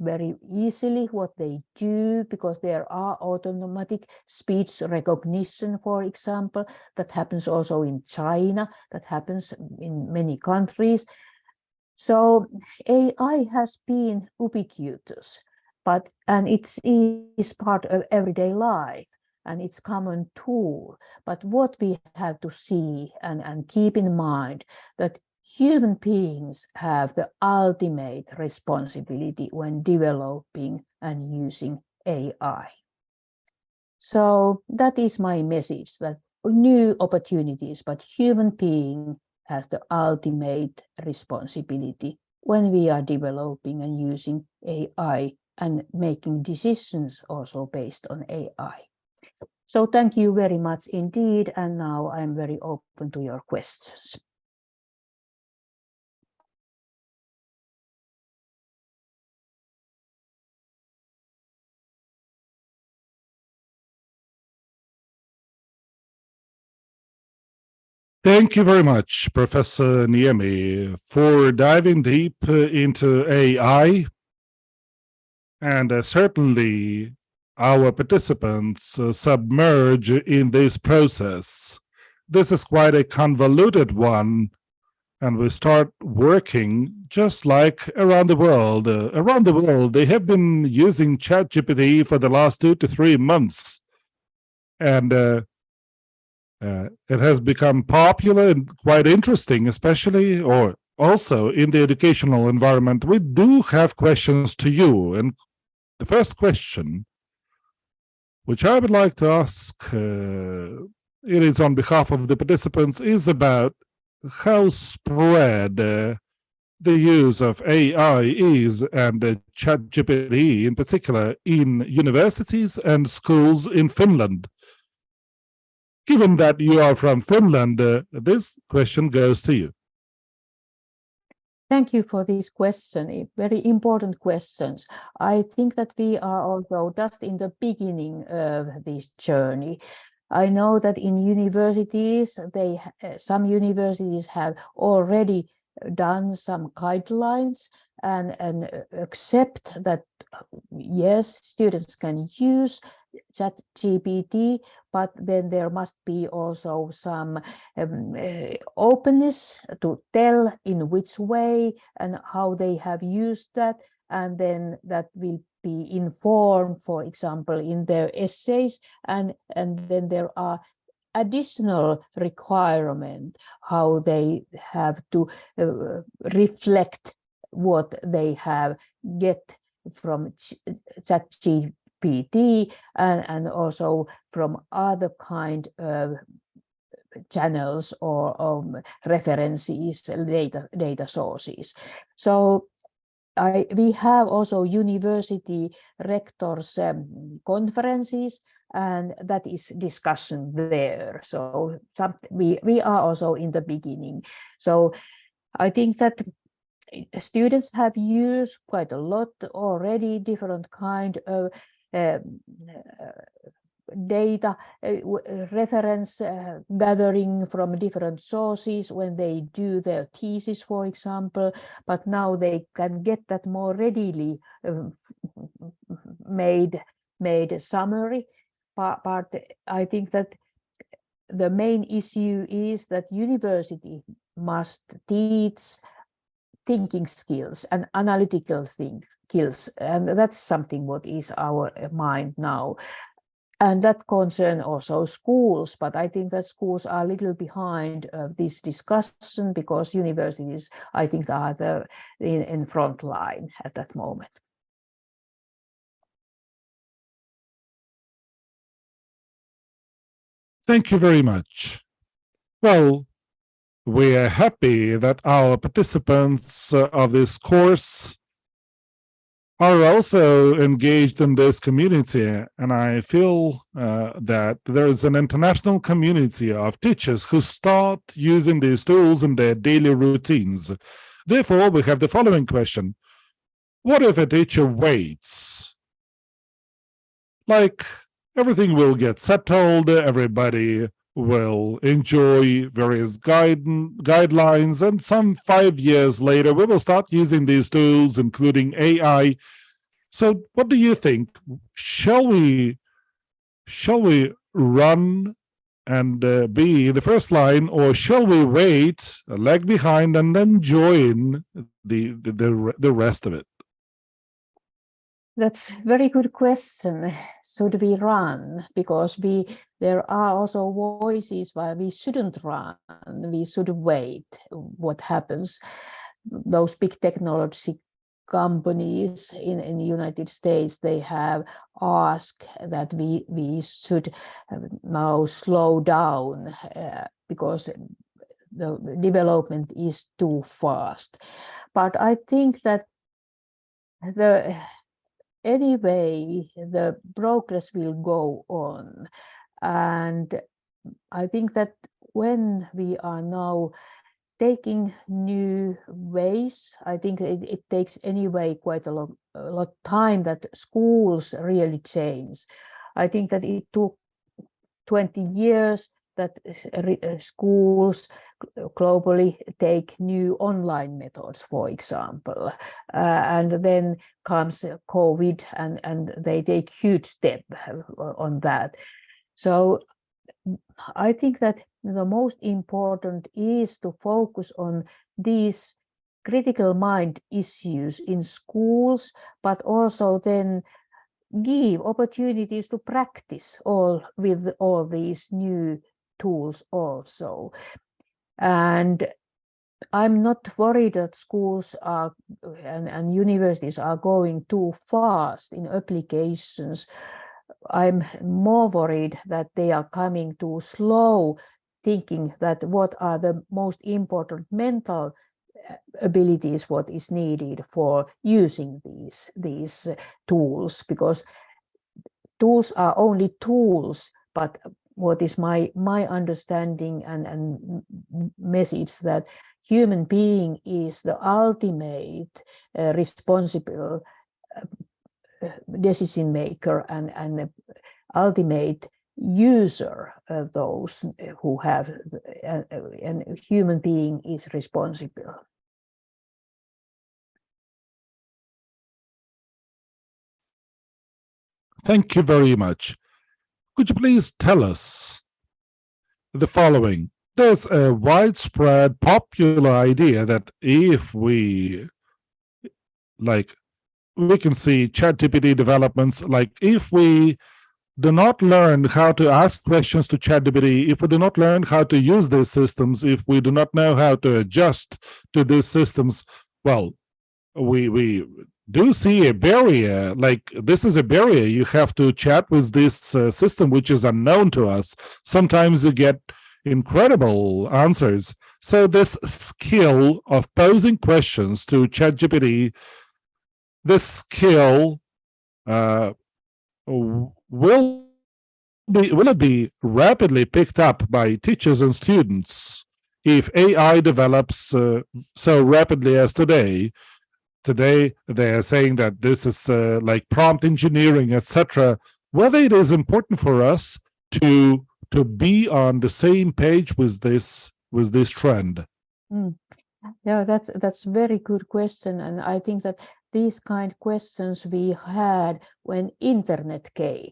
very easily what they do, because there are automatic speech recognition, for example, that happens also in China, that happens in many countries. So AI has been ubiquitous, and it is part of everyday life, and it's common tool. But what we have to see and keep in mind, that human beings have the ultimate responsibility when developing and using AI. So that is my message, that new opportunities, but human being has the ultimate responsibility when we are developing and using AI and making decisions also based on AI. So thank you very much indeed. And now I'm very open to your questions. Thank you very much, Professor Niemi, for diving deep into AI. And certainly our participants submerge in this process. This is quite a convoluted one, and we start working just like around the world. Around the world, they have been using ChatGPT for the last 2 to 3 months. And it has become popular and quite interesting, especially or also in the educational environment. We do have questions to you. And the first question, which I would like to ask, it is on behalf of the participants, is about how spread the use of AI is and ChatGPT in particular in universities and schools in Finland. Given that you are from Finland, this question goes to you. Thank you for this question. Very important questions. I think that we are also just in the beginning of this journey. I know that in universities, some universities have already done some guidelines and accept that yes, students can use ChatGPT, but then there must be also some openness to tell in which way and how they have used that, and then that will be informed, for example, in their essays, and then there are additional requirement how they have to reflect what they have get from ChatGPT and also from other kind of channels or references, data sources. So we have also university rectors conferences, and that is discussion there. So we are also in the beginning. So I think that students have used quite a lot already, different kind of data reference gathering from different sources when they do their thesis, for example, but now they can get that more readily made summary. But I think that the main issue is that university must teach thinking skills and analytical skills, and that's something what is our mind now. And that concern also schools, but I think that schools are a little behind this discussion because universities, I think, are in front line at that moment. Thank you very much. Well, we are happy that our participants of this course are also engaged in this community, and I feel that there is an international community of teachers who start using these tools in their daily routines. Therefore, we have the following question. What if a teacher waits? Like, everything will get settled, everybody will enjoy various guidelines, and some 5 years later, we will start using these tools, including AI. So what do you think? Shall we run and be in the first line, or shall we wait, lag behind, and then join the rest of it? That's a very good question. Should we run? Because there are also voices why we shouldn't run. We should wait. What happens? Those big technology companies in the United States, they have asked that we should now slow down because the development is too fast. But I think that anyway, the progress will go on. And I think that when we are now taking new ways, I think it takes anyway quite a lot time that schools really change. I think that it took 20 years that schools globally take new online methods, for example, and then comes COVID, and they take huge step on that. So I think that the most important is to focus on these critical mind issues in schools, but also then give opportunities to practice with all these new tools also. And I'm not worried that schools are and universities are going too fast in applications. I'm more worried that they are coming too slow, thinking that what are the most important mental abilities, what is needed for using these tools, because tools are only tools, but what is my understanding and message that human being is the ultimate responsible decision maker and the ultimate user of those who have, and human being is responsible. Thank you very much. Could you please tell us the following? There's a widespread popular idea that if we can see ChatGPT developments, like if we do not learn how to ask questions to ChatGPT, if we do not learn how to use these systems, if we do not know how to adjust to these systems, well, we do see a barrier. Like, this is a barrier. You have to chat with this system, which is unknown to us. Sometimes you get incredible answers. So this skill of posing questions to ChatGPT, this skill will it be rapidly picked up by teachers and students if AI develops so rapidly as today? Today, they are saying that this is like prompt engineering, etc. Whether it is important for us to be on the same page with this trend. Yeah, that's very good question, and I think that these kind of questions we had when internet came.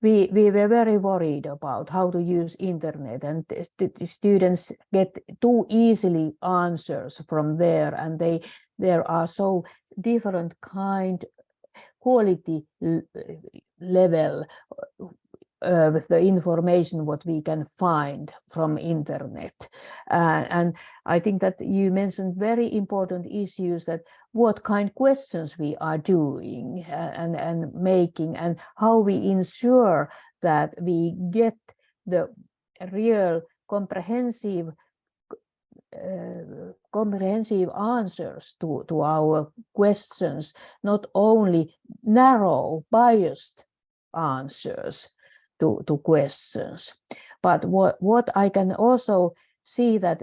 We were very worried about how to use internet, and the students get too easily answers from there, and there are so different kind quality level with the information what we can find from internet. And I think that you mentioned very important issues, that what kind of questions we are doing and making, and how we ensure that we get the real comprehensive answers to our questions, not only narrow biased answers to questions. But what I can also see that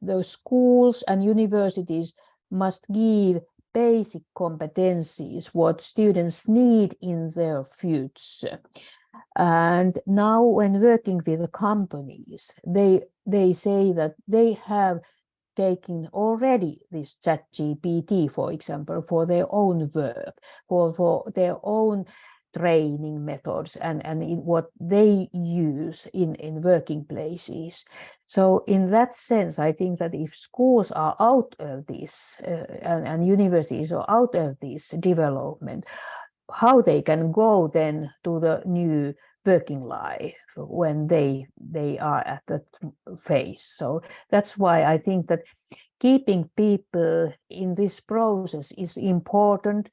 the schools and universities must give basic competencies what students need in their future. And now when working with the companies, they say that they have taken already this ChatGPT, for example, for their own work, for their own training methods and in what they use in working places. So in that sense, I think that if schools are out of this and universities are out of this development, how they can go then to the new working life when they are at that phase. So that's why I think that keeping people in this process is important,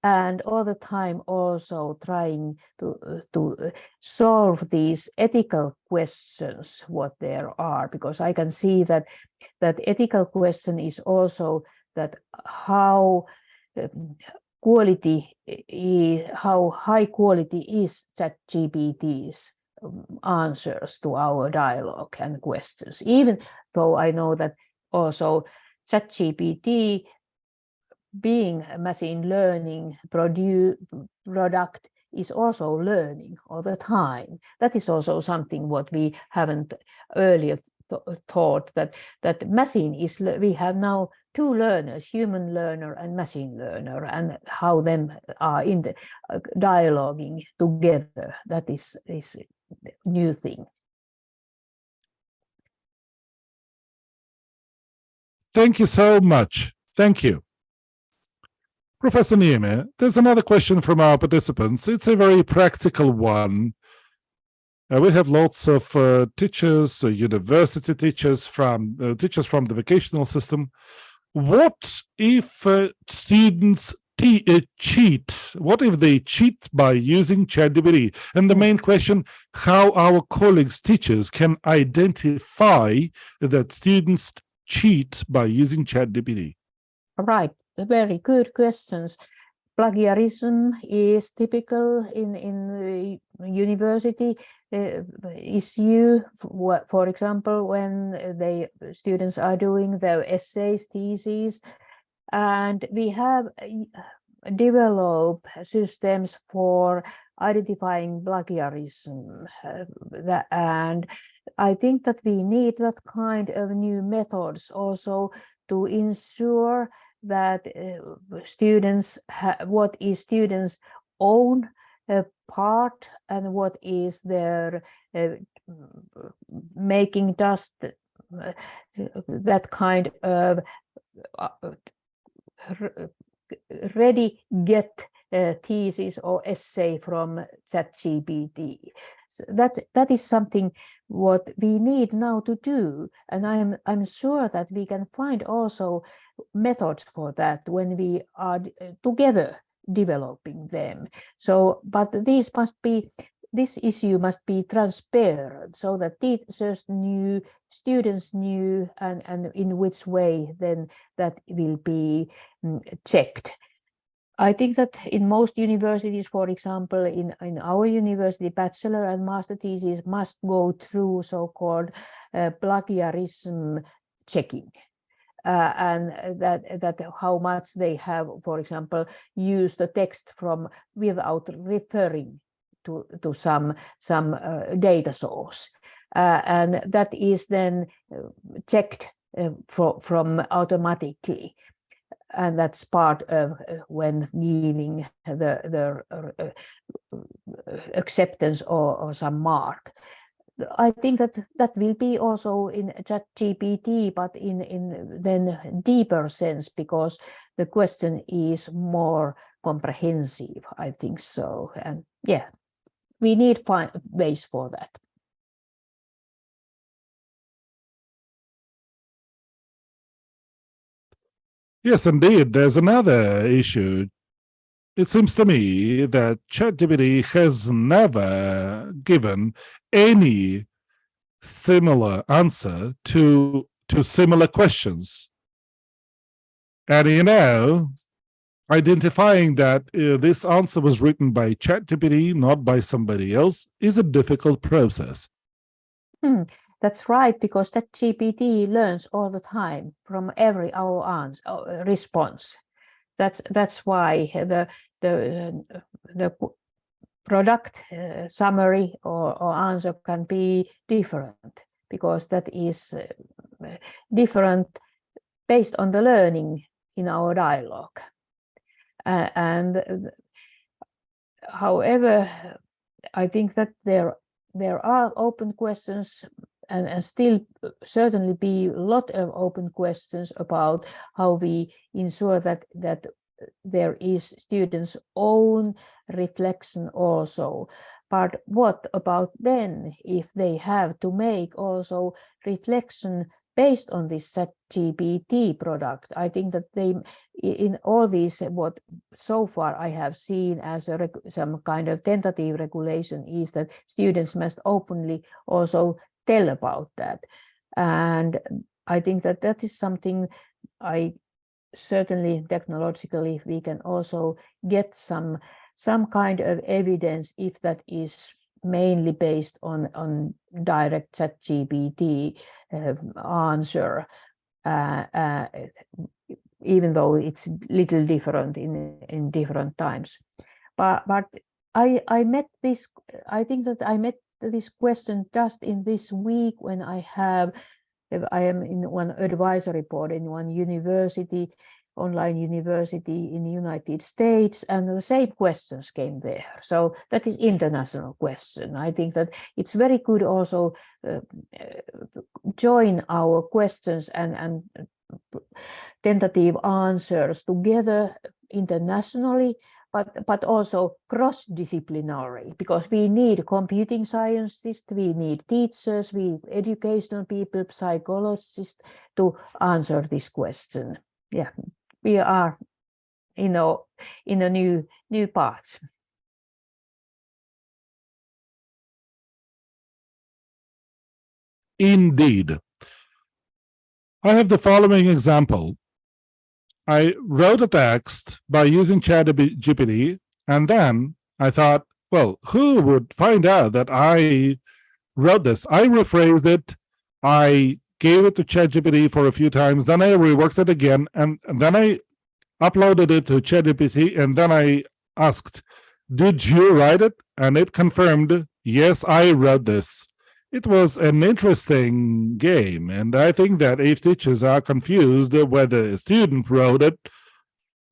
and all the time also trying to solve these ethical questions what there are, because I can see that ethical question is also that how quality, how high quality is ChatGPT's answers to our dialogue and questions, even though I know that also ChatGPT, being a machine learning product, is also learning all the time. That is also something what we haven't earlier thought, that machine is, we have now two learners, human learner and machine learner, and how them are in the dialoguing together. That is a new thing. Thank you so much. Thank you. Professor Niemi, there's another question from our participants. It's a very practical one. We have lots of teachers, university teachers from the vocational system. What if students cheat? What if they cheat by using ChatGPT? And the main question, how our colleagues, teachers, can identify that students cheat by using ChatGPT? Right, very good questions. Plagiarism is typical in university issue. For example, when students are doing their essays, theses, and we have developed systems for identifying plagiarism, and I think that we need that kind of new methods also to ensure that students what is students' own part and what is their making just that kind of ready get thesis or essay from ChatGPT. So that is something what we need now to do, and I'm sure that we can find also methods for that when we are together developing them. So, but this issue must be transparent, so that teachers knew, students knew, and in which way then that will be checked. I think that in most universities, for example, in our university, bachelor and master thesis must go through so-called plagiarism checking. And that how much they have, for example, used the text from without referring to some data source, and that is then checked from automatically, and that's part of when giving the acceptance or some mark. I think that will be also in ChatGPT, but in then deeper sense, because the question is more comprehensive. I think so, and yeah, we need find ways for that. Yes, indeed. There's another issue. It seems to me that ChatGPT has never given any similar answer to similar questions. And identifying that this answer was written by ChatGPT, not by somebody else, is a difficult process. That's right, because ChatGPT learns all the time from every our answer, response. That's why the product summary or answer can be different, because that is different based on the learning in our dialogue. And however, I think that there are open questions, and still certainly be a lot of open questions about how we ensure that there is students' own reflection also. But what about then if they have to make also reflection based on this ChatGPT product? I think that they, in all these, what so far I have seen as some kind of tentative regulation, is that students must openly also tell about that. And I think that is something I certainly technologically we can also get some kind of evidence if that is mainly based on direct ChatGPT answer, even though it's little different in different times. But I met this. I think that I met this question just in this week when I am in one advisory board in one university, online university in the United States, and the same questions came there. So that is international question. I think that it's very good also join our questions and tentative answers together internationally, but also cross-disciplinary, because we need computing scientists, we need teachers, we educational people, psychologists to answer this question. Yeah, we are, in a new path. Indeed. I have the following example. I wrote a text by using ChatGPT, and then I thought, well, who would find out that I wrote this? I rephrased it. I gave it to ChatGPT for a few times. Then I reworked it again, and then I uploaded it to ChatGPT, and then I asked, did you write it? And it confirmed, yes, I wrote this. It was an interesting game, and I think that if teachers are confused whether a student wrote it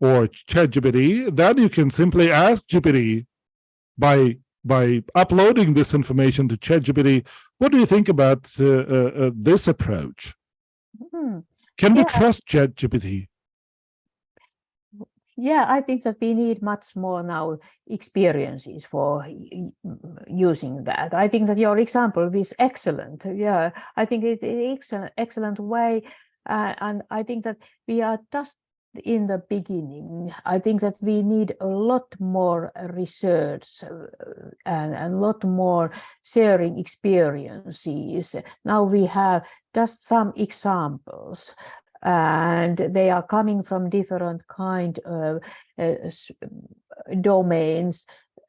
or ChatGPT, then you can simply ask GPT by uploading this information to ChatGPT. What do you think about this approach? Can we trust ChatGPT? Yeah, I think that we need much more now experiences for using that. I think that your example is excellent. Yeah, I think it is an excellent way. And I think that we are just in the beginning. I think that we need a lot more research and a lot more sharing experiences. Now we have just some examples, and they are coming from different kind of domains.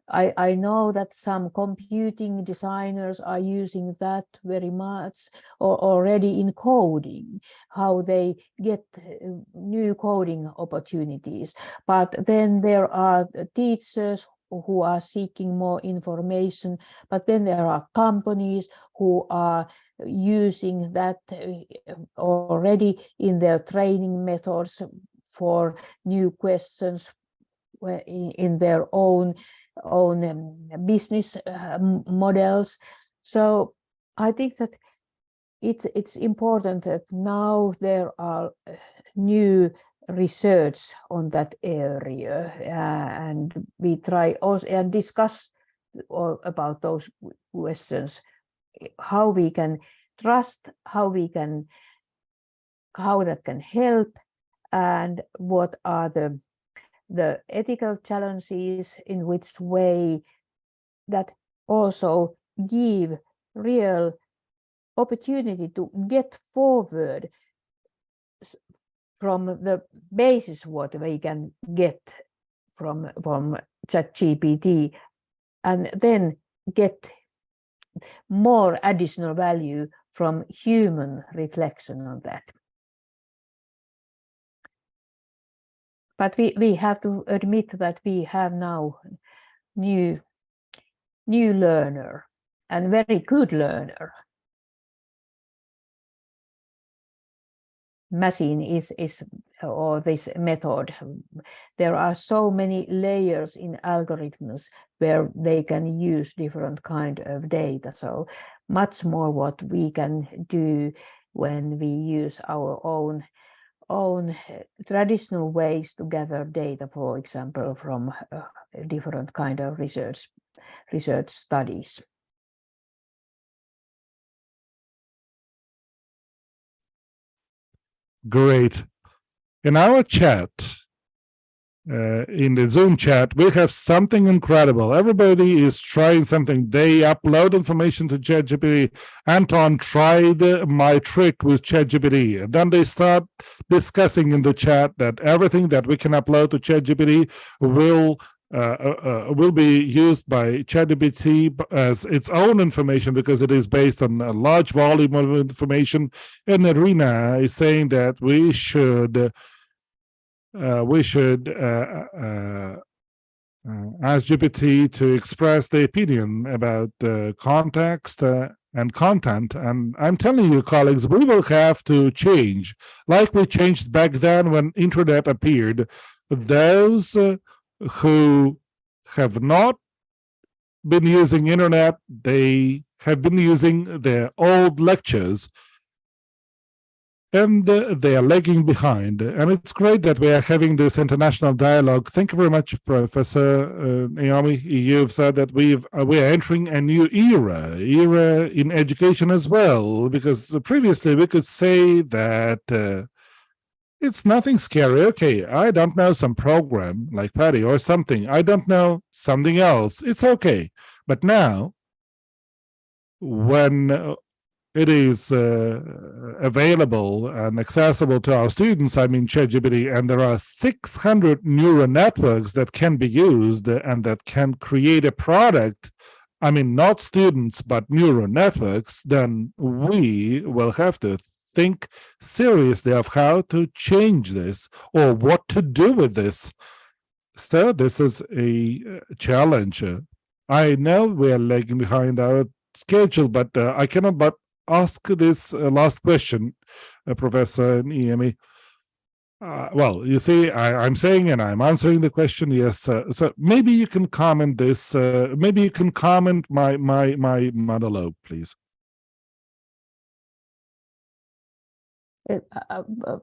I know that some computing designers are using that very much, or already in coding, how they get new coding opportunities. But then there are teachers who are seeking more information, but then there are companies who are using that already in their training methods for new questions in their own business models. So I think that it's important that now there are new research on that area, and we try also and discuss about those questions, how we can trust, how that can help, and what are the ethical challenges, in which way that also give real opportunity to get forward from the basis what we can get from ChatGPT, and then get more additional value from human reflection on that. But we have to admit that we have now new learner, and very good learner. Machine is or this method. There are so many layers in algorithms where they can use different kind of data. So much more what we can do when we use our own traditional ways to gather data, for example, from different kind of research studies. Great. In our chat, in the Zoom chat, we have something incredible. Everybody is trying something. They upload information to ChatGPT. Anton tried my trick with ChatGPT, and then they start discussing in the chat that everything that we can upload to ChatGPT will be used by ChatGPT as its own information because it is based on a large volume of information. And Irina is saying that we should ask GPT to express the opinion about context and content. And I'm telling you, colleagues, we will have to change, like we changed back then when internet appeared. Those who have not been using internet, they have been using their old lectures, and they are lagging behind. And it's great that we are having this international dialogue. Thank you very much, Professor Niemi. You've said that we are entering a new era in education as well, because previously we could say that it's nothing scary. Okay, I don't know some program like Patty or something. I don't know something else. It's okay. But now, when it is available and accessible to our students, I mean ChatGPT, and there are 600 neural networks that can be used and that can create a product, I mean not students but neural networks, then we will have to think seriously of how to change this or what to do with this. So this is a challenge. I know we are lagging behind our schedule, but I cannot but ask this last question, Professor Niemi. Well, you see, I'm saying and I'm answering the question. Yes, so maybe you can comment this. Maybe you can comment my monologue, please.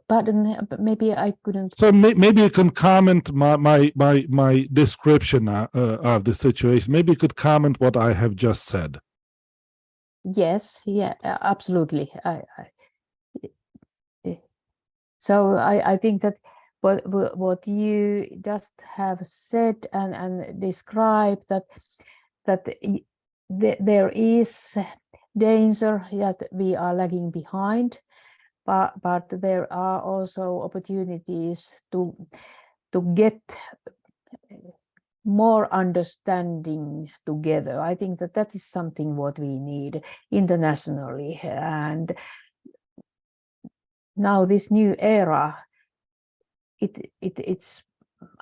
Pardon, maybe I couldn't. So maybe you can comment my description of the situation. Maybe you could comment what I have just said. Yes, yeah, absolutely. So I think that what you just have said and described, that there is danger that we are lagging behind, but there are also opportunities to get more understanding together. I think that is something what we need internationally. And now this new era, it's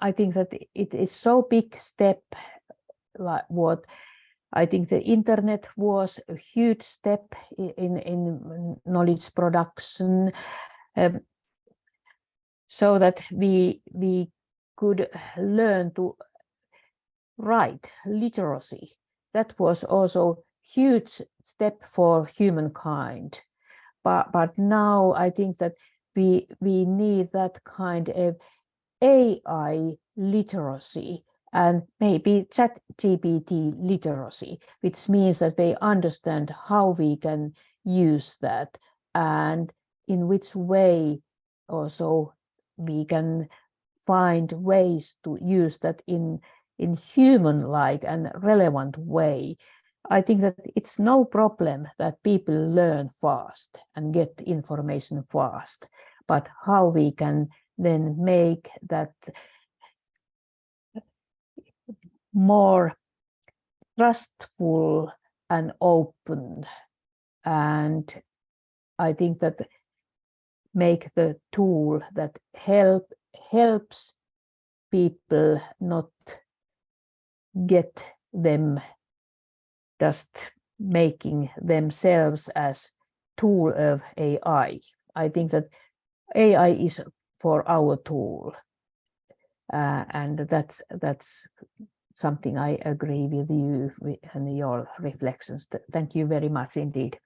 I think that it's so big step, like what I think the internet was a huge step in knowledge production, so that we could learn to write literacy. That was also huge step for humankind. But now I think that we need that kind of AI literacy and maybe ChatGPT literacy, which means that they understand how we can use that and in which way also we can find ways to use that in human-like and relevant way. I think that it's no problem that people learn fast and get information fast, but how we can then make that more trustful and open, and I think that make the tool that helps people, not get them just making themselves as tool of AI. I think that AI is for our tool, and that's something I agree with you and your reflections. Thank you very much indeed.